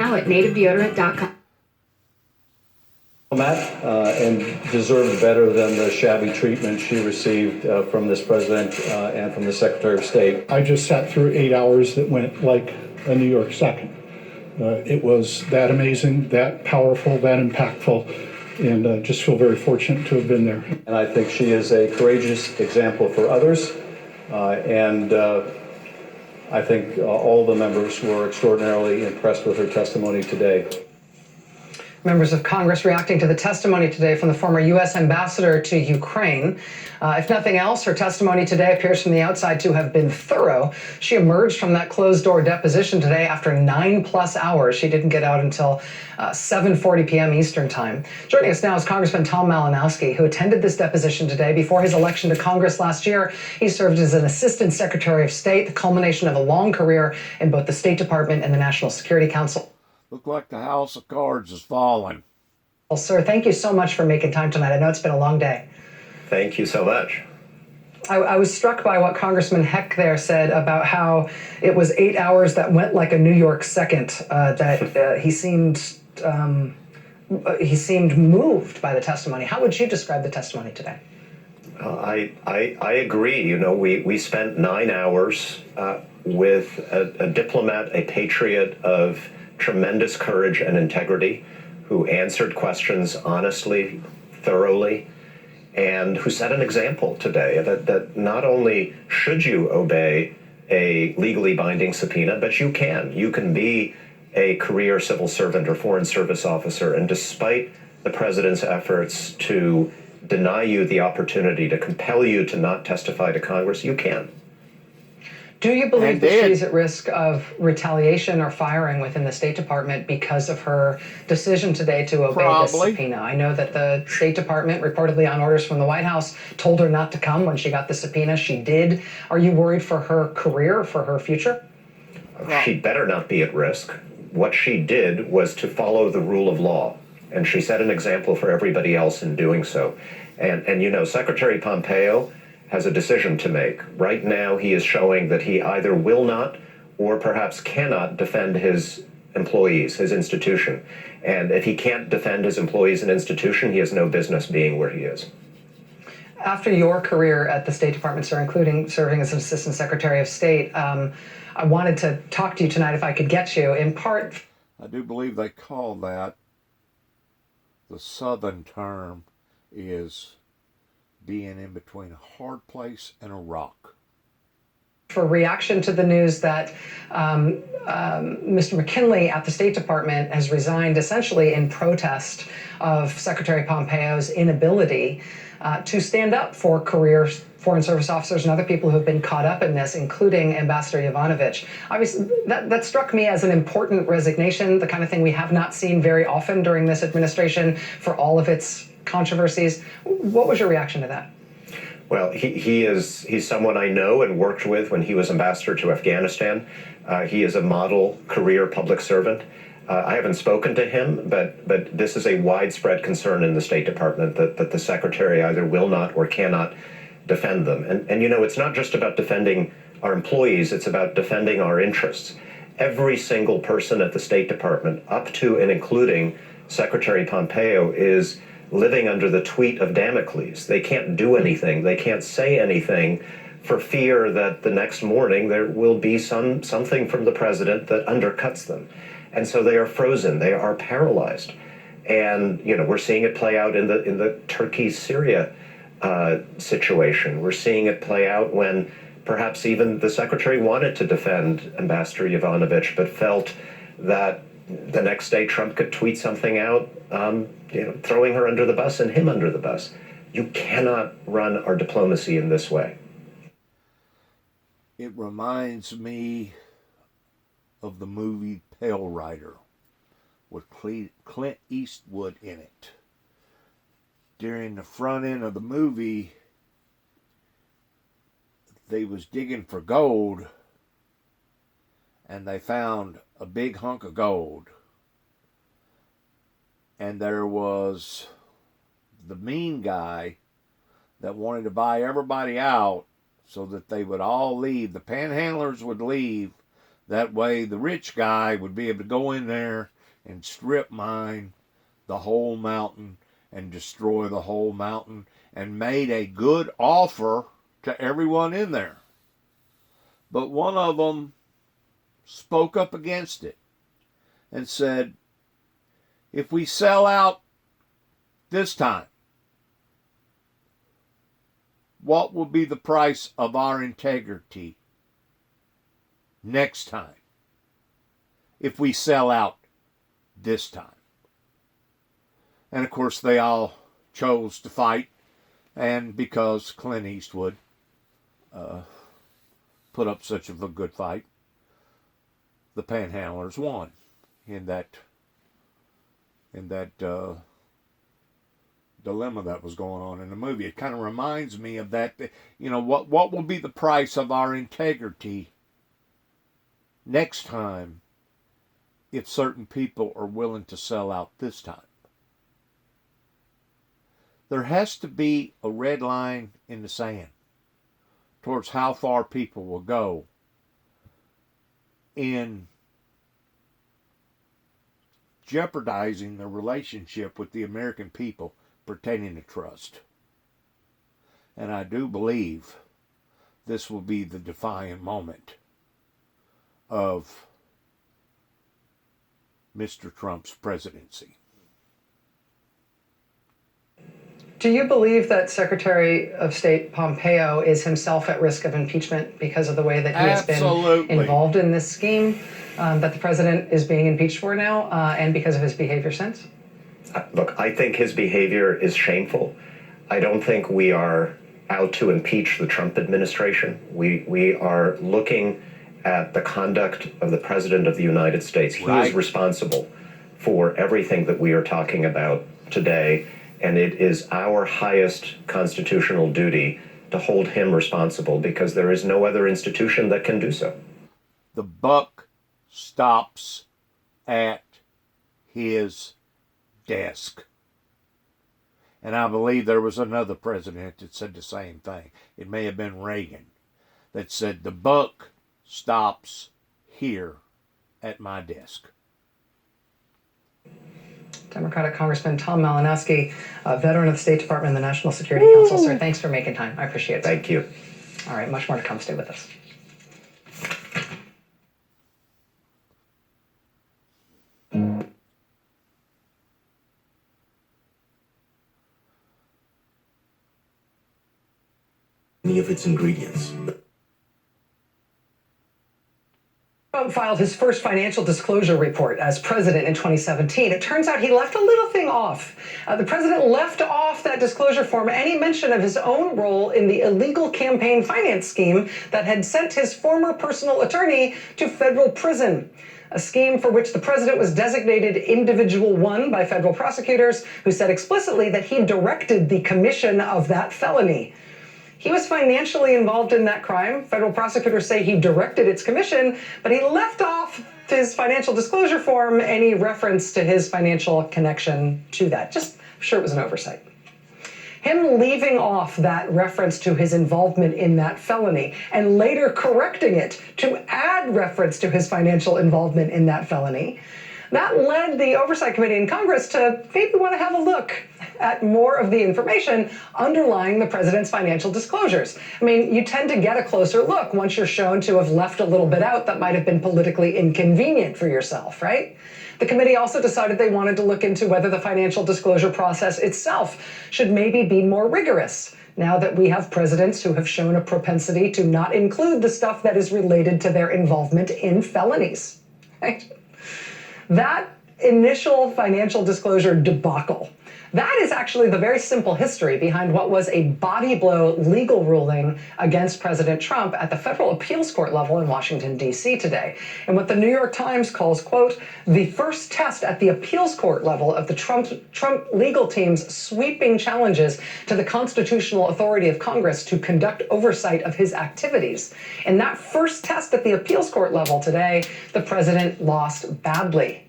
Now at nativedeodorant.com. Diplomat and deserved better than the shabby treatment she received from this president and from the Secretary of State. I just sat through 8 hours that went like a New York second. It was that amazing, that powerful, that impactful, and just feel very fortunate to have been there. And I think she is a courageous example for others. And I think all the members were extraordinarily impressed with her testimony today. Members of Congress reacting to the testimony today from the former U.S. ambassador to Ukraine. If nothing else, her testimony today appears from the outside to have been thorough. She emerged from that closed-door deposition today after 9+ hours. She didn't get out until 7:40 p.m. Eastern Time. Joining us now is Congressman Tom Malinowski, who attended this deposition today. Before his election to Congress last year, he served as an Assistant Secretary of State, the culmination of a long career in both the State Department and the National Security Council. Look like the house of cards is falling. Well, sir, thank you so much for making time tonight. I know it's been a long day. Thank you so much. I was struck by what Congressman Heck there said about how it was 8 hours that went like a New York second. He seemed moved by the testimony. How would you describe the testimony today? I agree. You know, we spent 9 hours with a diplomat, a patriot of tremendous courage and integrity, who answered questions honestly, thoroughly, and who set an example today that not only should you obey a legally binding subpoena, but you can. You can be a career civil servant or foreign service officer, and despite the president's efforts to deny you the opportunity, to compel you to not testify to Congress, you can. Do you believe And that did. she's at risk of retaliation or firing within the State Department because of her decision today to obey this Probably. subpoena? I know that the State Department, reportedly on orders from the White House, told her not to come when she got the subpoena. She did. Are you worried for her career, for her future? She'd better not be at risk. What she did was to follow the rule of law, and she set an example for everybody else in doing so. And you know, Secretary Pompeo has a decision to make. Right now, he is showing that he either will not or perhaps cannot defend his employees, his institution. And if he can't defend his employees and institution, he has no business being where he is. After your career at the State Department, sir, including serving as an Assistant Secretary of State, I wanted to talk to you tonight if I could get you, in part. I do believe they call that, the Southern term is being in between a hard place and a rock. For reaction to the news that Mr. McKinley at the State Department has resigned essentially in protest of Secretary Pompeo's inability to stand up for career Foreign Service officers and other people who have been caught up in this, including Ambassador Yovanovitch. Obviously, that struck me as an important resignation, the kind of thing we have not seen very often during this administration for all of its controversies. What was your reaction to that? Well, he's someone I know and worked with when he was ambassador to Afghanistan. He is a model career public servant. I haven't spoken to him, but this is a widespread concern in the State Department that the secretary either will not or cannot defend them. And you know, it's not just about defending our employees, it's about defending our interests. Every single person at the State Department, up to and including Secretary Pompeo, is living under the tweet of Damocles. They can't do anything, they can't say anything for fear that the next morning there will be something from the president that undercuts them. And so they are frozen, they are paralyzed. And you know, we're seeing it play out in the Turkey-Syria situation. We're seeing it play out when perhaps even the secretary wanted to defend Ambassador Yovanovitch, but felt that the next day Trump could tweet something out, throwing her under the bus and him under the bus. You cannot run our diplomacy in this way. It reminds me of the movie Pale Rider with Clint Eastwood in it. During the front end of the movie, they was digging for gold, and they found a big hunk of gold. And there was the mean guy that wanted to buy everybody out so that they would all leave. The panhandlers would leave. That way the rich guy would be able to go in there and strip mine the whole mountain and destroy the whole mountain, and made a good offer to everyone in there. But one of them spoke up against it and said, if we sell out this time, what will be the price of our integrity next time if we sell out this time? And of course they all chose to fight, and because Clint Eastwood put up such a good fight, the panhandlers won in that dilemma that was going on in the movie. It kind of reminds me of that. You know, what will be the price of our integrity next time if certain people are willing to sell out this time? There has to be a red line in the sand towards how far people will go in jeopardizing the relationship with the American people pertaining to trust. And I do believe this will be the defining moment of Mr. Trump's presidency. Do you believe that Secretary of State Pompeo is himself at risk of impeachment because of the way that he has Absolutely. been involved in this scheme that the president is being impeached for now, and because of his behavior since? Look, I think his behavior is shameful. I don't think we are out to impeach the Trump administration. We are looking at the conduct of the President of the United States. He Right. is responsible for everything that we are talking about today, and it is our highest constitutional duty to hold him responsible because there is no other institution that can do so. The buck stops at his desk. And I believe there was another president that said the same thing. It may have been Reagan that said, the buck stops here at my desk. Democratic Congressman Tom Malinowski, a veteran of the State Department and the National Security Council. Sir, thanks for making time. I appreciate it. Thank you. All right, much more to come. Stay with us. Any of its ingredients. Trump filed his first financial disclosure report as president in 2017. It turns out he left a little thing off. The president left off that disclosure form any mention of his own role in the illegal campaign finance scheme that had sent his former personal attorney to federal prison. A scheme for which the president was designated Individual 1 by federal prosecutors, who said explicitly that he directed the commission of that felony. He was financially involved in that crime. Federal prosecutors say he directed its commission, but he left off his financial disclosure form any reference to his financial connection to that. Just, I'm sure it was an oversight. Him leaving off that reference to his involvement in that felony and later correcting it to add reference to his financial involvement in that felony, that led the Oversight Committee in Congress to maybe want to have a look at more of the information underlying the president's financial disclosures. I mean, you tend to get a closer look once you're shown to have left a little bit out that might have been politically inconvenient for yourself, right? The committee also decided they wanted to look into whether the financial disclosure process itself should maybe be more rigorous now that we have presidents who have shown a propensity to not include the stuff that is related to their involvement in felonies, right? That initial financial disclosure debacle, that is actually the very simple history behind what was a body blow legal ruling against President Trump at the federal appeals court level in Washington, D.C. today. And what the New York Times calls, quote, the first test at the appeals court level of the Trump legal team's sweeping challenges to the constitutional authority of Congress to conduct oversight of his activities. In that first test at the appeals court level today, the president lost badly.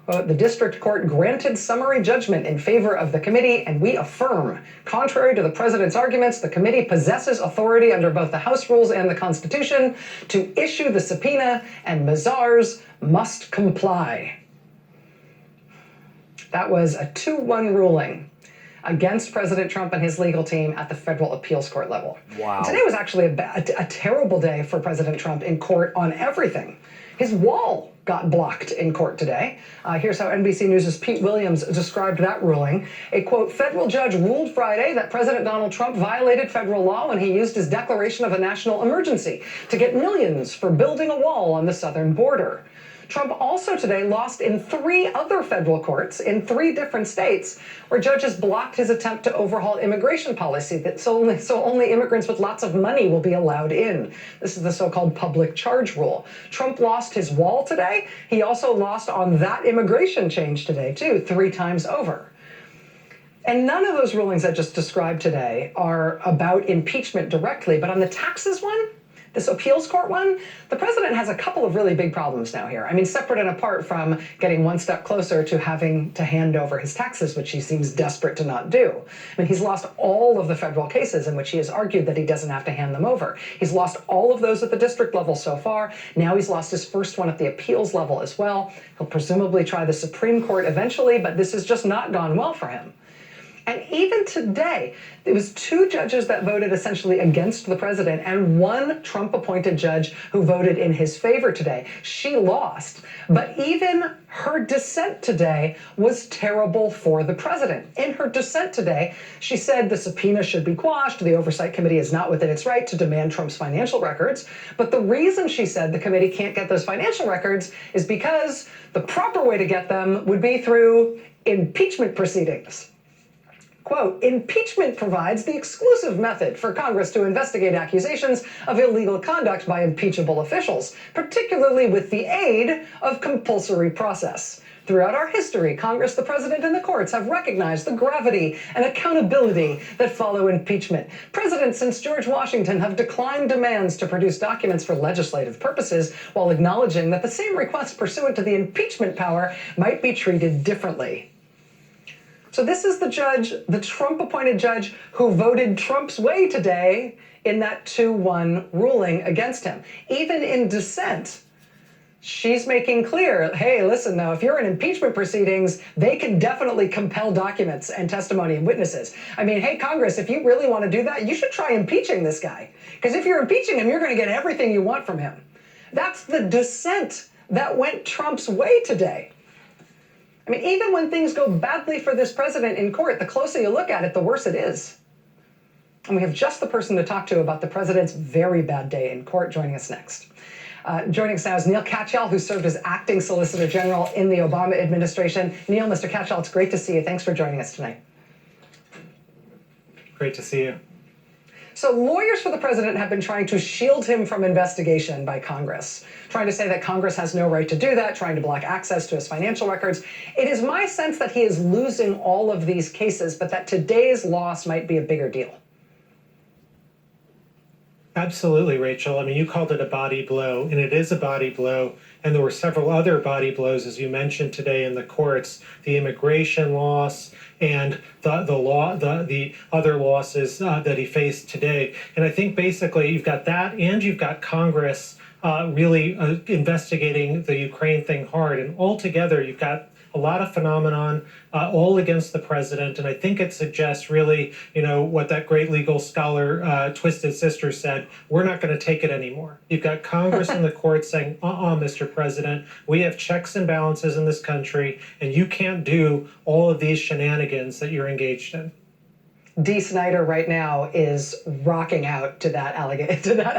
Quote, the district court granted summary judgment in favor of the committee, and we affirm, contrary to the president's arguments, the committee possesses authority under both the House rules and the Constitution to issue the subpoena, and Mazars must comply. That was a 2-1 ruling against President Trump and his legal team at the federal appeals court level. Wow. Today was actually a terrible day for President Trump in court on everything. His wall got blocked in court today. Here's how NBC News' Pete Williams described that ruling. A, quote, federal judge ruled Friday that President Donald Trump violated federal law when he used his declaration of a national emergency to get millions for building a wall on the southern border. Trump also today lost in 3 other federal courts in 3 different states where judges blocked his attempt to overhaul immigration policy so only immigrants with lots of money will be allowed in. This is the so-called public charge rule. Trump lost his wall today. He also lost on that immigration change today, too, 3 times over. And none of those rulings I just described today are about impeachment directly, but on the taxes one, This appeals court one, the president has a couple of really big problems now here. I mean, separate and apart from getting one step closer to having to hand over his taxes, which he seems desperate to not do. I mean, he's lost all of the federal cases in which he has argued that he doesn't have to hand them over. He's lost all of those at the district level so far. Now he's lost his first one at the appeals level as well. He'll presumably try the Supreme Court eventually, but this has just not gone well for him. And even today, it was 2 judges that voted essentially against the president and 1 Trump-appointed judge who voted in his favor today. She lost. But even her dissent today was terrible for the president. In her dissent today, she said the subpoena should be quashed. The Oversight Committee is not within its right to demand Trump's financial records. But the reason she said the committee can't get those financial records is because the proper way to get them would be through impeachment proceedings. Quote, impeachment provides the exclusive method for Congress to investigate accusations of illegal conduct by impeachable officials, particularly with the aid of compulsory process. Throughout our history, Congress, the president, and the courts have recognized the gravity and accountability that follow impeachment. Presidents since George Washington have declined demands to produce documents for legislative purposes while acknowledging that the same request pursuant to the impeachment power might be treated differently. So this is the judge, the Trump-appointed judge, who voted Trump's way today in that 2-1 ruling against him. Even in dissent, she's making clear, hey, listen, now, if you're in impeachment proceedings, they can definitely compel documents and testimony and witnesses. I mean, hey, Congress, if you really want to do that, you should try impeaching this guy. Because if you're impeaching him, you're going to get everything you want from him. That's the dissent that went Trump's way today. I mean, even when things go badly for this president in court, the closer you look at it, the worse it is. And we have just the person to talk to about the president's very bad day in court joining us next. Joining us now is Neil Katyal, who served as acting Solicitor General in the Obama administration. Neil, Mr. Katyal, it's great to see you. Thanks for joining us tonight. Great to see you. So lawyers for the president have been trying to shield him from investigation by Congress, trying to say that Congress has no right to do that, trying to block access to his financial records. It is my sense that he is losing all of these cases, but that today's loss might be a bigger deal. Absolutely, Rachel. I mean, you called it a body blow, and it is a body blow. And there were several other body blows, as you mentioned today in the courts, the immigration loss and the other losses that he faced today. And I think basically you've got that, and you've got Congress really investigating the Ukraine thing hard. And altogether, you've got a lot of phenomenon all against the president. And I think it suggests really, what that great legal scholar, Twisted Sister, said, we're not going to take it anymore. You've got Congress and the courts saying, Mr. President, we have checks and balances in this country, and you can't do all of these shenanigans that you're engaged in. Dee Snider right now is rocking out to that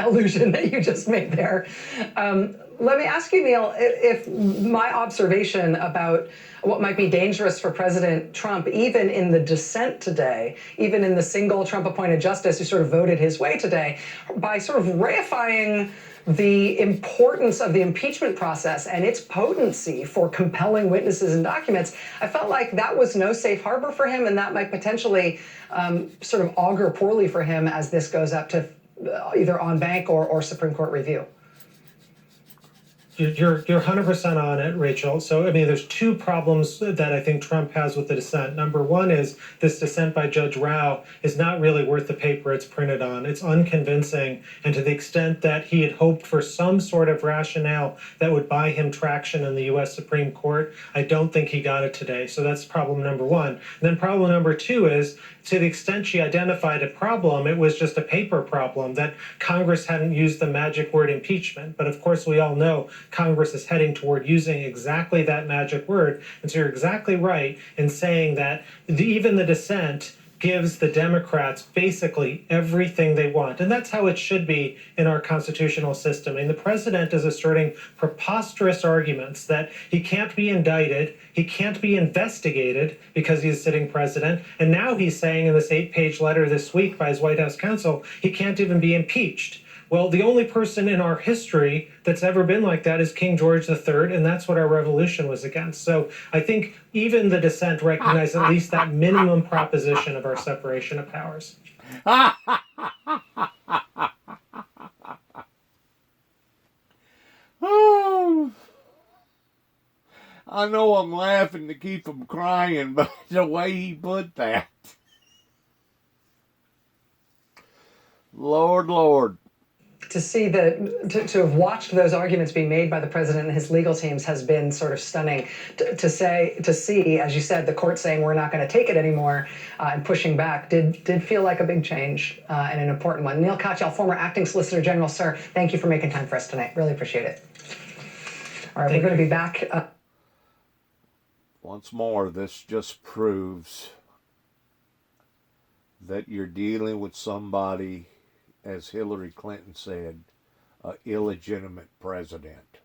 allusion that you just made there. Let me ask you, Neil, if my observation about what might be dangerous for President Trump, even in the dissent today, even in the single Trump-appointed justice who sort of voted his way today, by sort of reifying the importance of the impeachment process and its potency for compelling witnesses and documents, I felt like that was no safe harbor for him, and that might potentially sort of augur poorly for him as this goes up to either en banc or Supreme Court review. You're 100% on it, Rachel. So, I mean, there's 2 problems that I think Trump has with the dissent. Number one is this dissent by Judge Rao is not really worth the paper it's printed on. It's unconvincing. And to the extent that he had hoped for some sort of rationale that would buy him traction in the U.S. Supreme Court, I don't think he got it today. So that's problem number one. And then problem number 2 is, to the extent she identified a problem, it was just a paper problem, that Congress hadn't used the magic word impeachment. But of course, we all know Congress is heading toward using exactly that magic word. And so you're exactly right in saying that even the dissent gives the Democrats basically everything they want. And that's how it should be in our constitutional system. I mean, the president is asserting preposterous arguments that he can't be indicted, he can't be investigated because he's sitting president. And now he's saying in this 8-page letter this week by his White House counsel, he can't even be impeached. Well, the only person in our history that's ever been like that is King George III, and that's what our revolution was against. So I think even the dissent recognized at least that minimum proposition of our separation of powers. I know I'm laughing to keep from crying, but the way he put that. Lord, Lord. To see to have watched those arguments being made by the president and his legal teams has been sort of stunning. To see, as you said, the court saying we're not going to take it anymore and pushing back did feel like a big change and an important one. Neil Katyal, former acting Solicitor General, sir, thank you for making time for us tonight. Really appreciate it. All right, we're going to be back. Once more, this just proves that you're dealing with somebody, as Hillary Clinton said, an illegitimate president.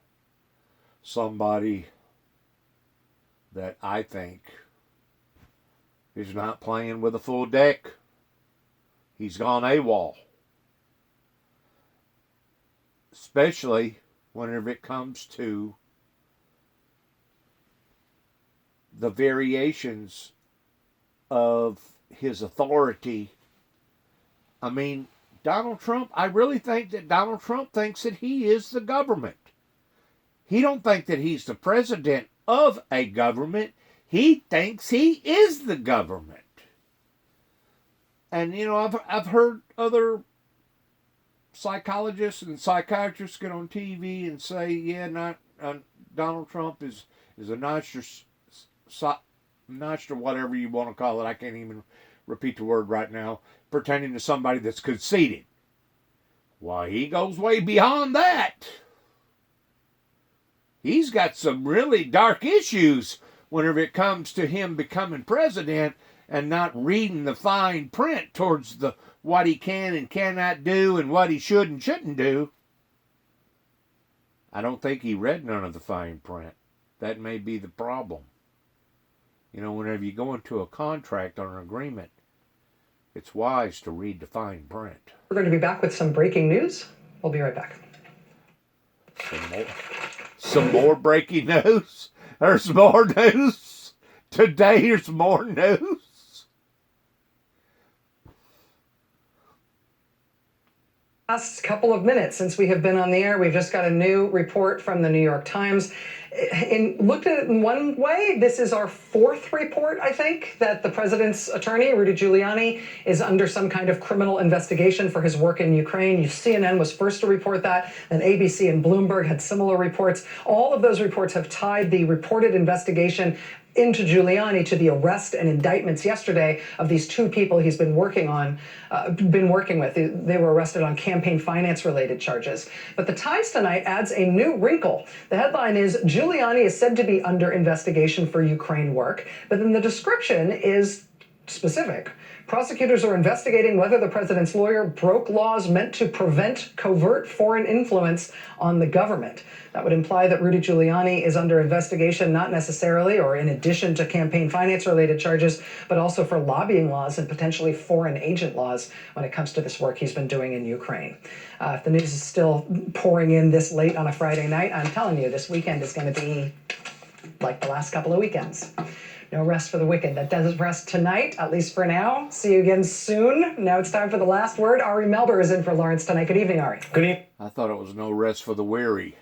Somebody that I think is not playing with a full deck. He's gone AWOL. Especially whenever it comes to the variations of his authority. I mean, Donald Trump, I really think that Donald Trump thinks that he is the government. He don't think that he's the president of a government. He thinks he is the government. And, you know, I've heard other psychologists and psychiatrists get on TV and say, yeah, Donald Trump is a notched or whatever you want to call it. I can't even repeat the word right now, pertaining to somebody that's conceited. Why, he goes way beyond that. He's got some really dark issues whenever it comes to him becoming president and not reading the fine print towards what he can and cannot do and what he should and shouldn't do. I don't think he read none of the fine print. That may be the problem. You know, whenever you go into a contract or an agreement, it's wise to read the fine print. We're going to be back with some breaking news. We'll be right back. Some more breaking news? There's more news? Today there's more news? Last couple of minutes since we have been on the air, we've just got a new report from the New York Times. Looked at it in one way, this is our fourth report, I think, that the president's attorney, Rudy Giuliani, is under some kind of criminal investigation for his work in Ukraine. CNN was first to report that, and ABC and Bloomberg had similar reports. All of those reports have tied the reported investigation into Giuliani to the arrest and indictments yesterday of these two people he's been working with. They were arrested on campaign finance related charges. But the Times tonight adds a new wrinkle. The headline is Giuliani is said to be under investigation for Ukraine work, but then the description is specific. Prosecutors are investigating whether the president's lawyer broke laws meant to prevent covert foreign influence on the government. That would imply that Rudy Giuliani is under investigation, not necessarily or in addition to campaign finance related charges, but also for lobbying laws and potentially foreign agent laws when it comes to this work he's been doing in Ukraine. If the news is still pouring in this late on a Friday night, I'm telling you, this weekend is going to be like the last couple of weekends. No rest for the wicked. That does rest tonight, at least for now. See you again soon. Now it's time for the last word. Ari Melber is in for Lawrence tonight. Good evening, Ari. Good evening. I thought it was no rest for the weary.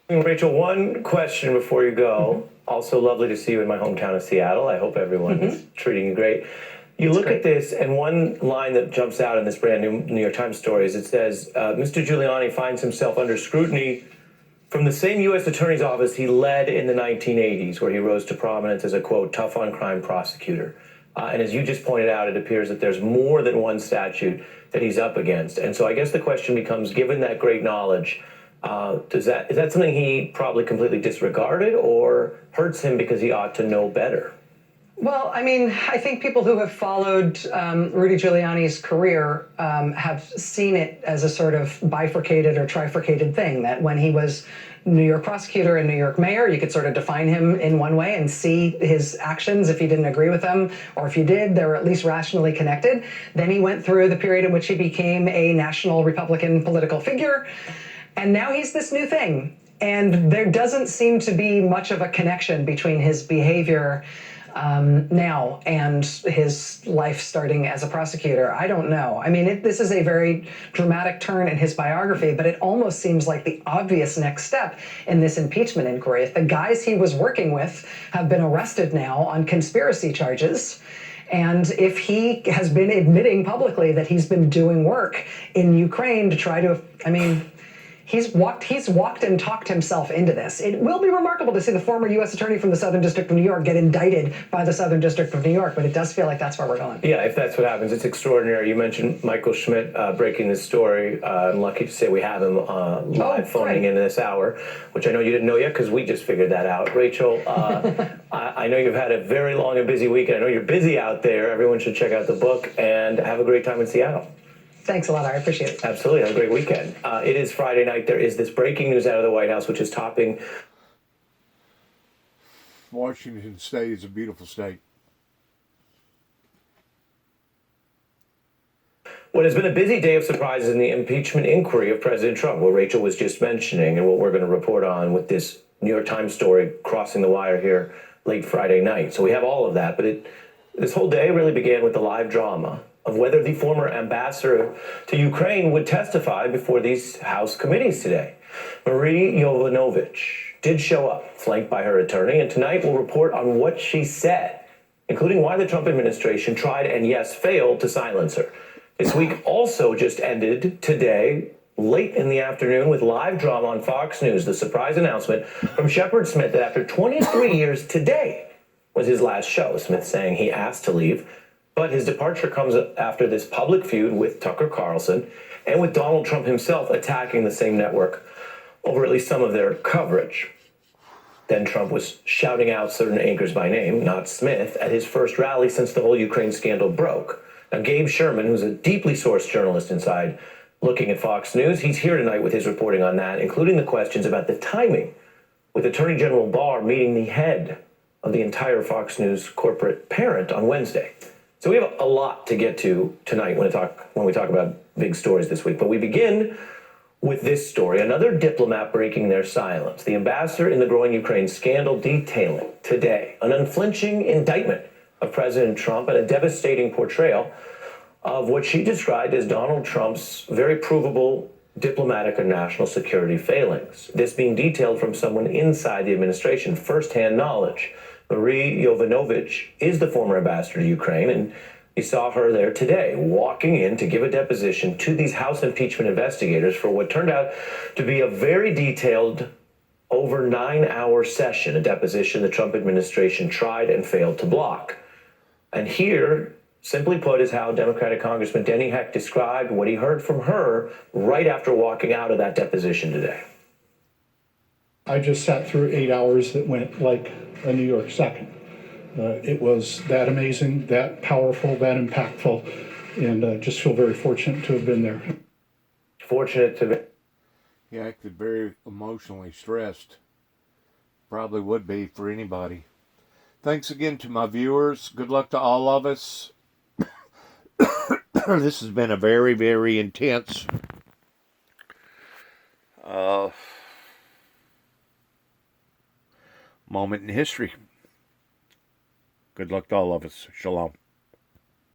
Rachel, one question before you go. Also lovely to see you in my hometown of Seattle. I hope everyone is treating you great. You look at this, and one line that jumps out in this brand new New York Times story is it says, Mr. Giuliani finds himself under scrutiny from the same U.S. Attorney's Office he led in the 1980s, where he rose to prominence as a, quote, tough-on-crime prosecutor. And as you just pointed out, it appears that there's more than one statute that he's up against. And so I guess the question becomes, given that great knowledge, is that something he probably completely disregarded or hurts him because he ought to know better? Well, I mean, I think people who have followed Rudy Giuliani's career have seen it as a sort of bifurcated or trifurcated thing, that when he was New York prosecutor and New York mayor, you could sort of define him in one way and see his actions if you didn't agree with them, or if you did, they were at least rationally connected. Then he went through the period in which he became a national Republican political figure, and now he's this new thing. And there doesn't seem to be much of a connection between his behavior now and his life starting as a prosecutor. I don't know. I mean, this is a very dramatic turn in his biography, but it almost seems like the obvious next step in this impeachment inquiry. If the guys he was working with have been arrested now on conspiracy charges, and if he has been admitting publicly that he's been doing work in Ukraine to try to, I mean, he's walked and talked himself into this. It will be remarkable to see the former U.S. attorney from the Southern District of New York get indicted by the Southern District of New York, but it does feel like that's where we're going. Yeah, if that's what happens, it's extraordinary. You mentioned Michael Schmidt breaking this story. I'm lucky to say we have him live phoning in this hour, which I know you didn't know yet because we just figured that out. Rachel, I know you've had a very long and busy week, and I know you're busy out there. Everyone should check out the book and have a great time in Seattle. Thanks a lot. I appreciate it. Absolutely. Have a great weekend. It is Friday night. There is this breaking news out of the White House, which is topping. Washington State is a beautiful state. What has been a busy day of surprises in the impeachment inquiry of President Trump, what Rachel was just mentioning and what we're going to report on with this New York Times story crossing the wire here late Friday night. So we have all of that, but this whole day really began with the live drama of whether the former ambassador to Ukraine would testify before these House committees today. Marie Yovanovitch did show up, flanked by her attorney, and tonight we'll report on what she said, including why the Trump administration tried and, yes, failed to silence her. This week also just ended today, late in the afternoon, with live drama on Fox News, the surprise announcement from Shepard Smith that after 23 years today was his last show. Smith saying he asked to leave, but his departure comes after this public feud with Tucker Carlson and with Donald Trump himself attacking the same network over at least some of their coverage. Then Trump was shouting out certain anchors by name, not Smith, at his first rally since the whole Ukraine scandal broke. Now, Gabe Sherman, who's a deeply sourced journalist inside looking at Fox News, he's here tonight with his reporting on that, including the questions about the timing with Attorney General Barr meeting the head of the entire Fox News corporate parent on Wednesday. So we have a lot to get to tonight when we talk about big stories this week. But we begin with this story, another diplomat breaking their silence. The ambassador in the growing Ukraine scandal detailing today an unflinching indictment of President Trump and a devastating portrayal of what she described as Donald Trump's very provable diplomatic and national security failings. This being detailed from someone inside the administration, firsthand knowledge. Marie Yovanovitch is the former ambassador to Ukraine, and you saw her there today, walking in to give a deposition to these House impeachment investigators for what turned out to be a very detailed, over 9-hour session, a deposition the Trump administration tried and failed to block. And here, simply put, is how Democratic Congressman Denny Heck described what he heard from her right after walking out of that deposition today. I just sat through 8 hours that went like a New York second. It was that amazing, that powerful, that impactful, and just feel very fortunate to have been there. Fortunate to be. He acted very emotionally stressed. Probably would be for anybody. Thanks again to my viewers. Good luck to all of us. This has been a very, very intense moment in history. Good luck to all of us. Shalom.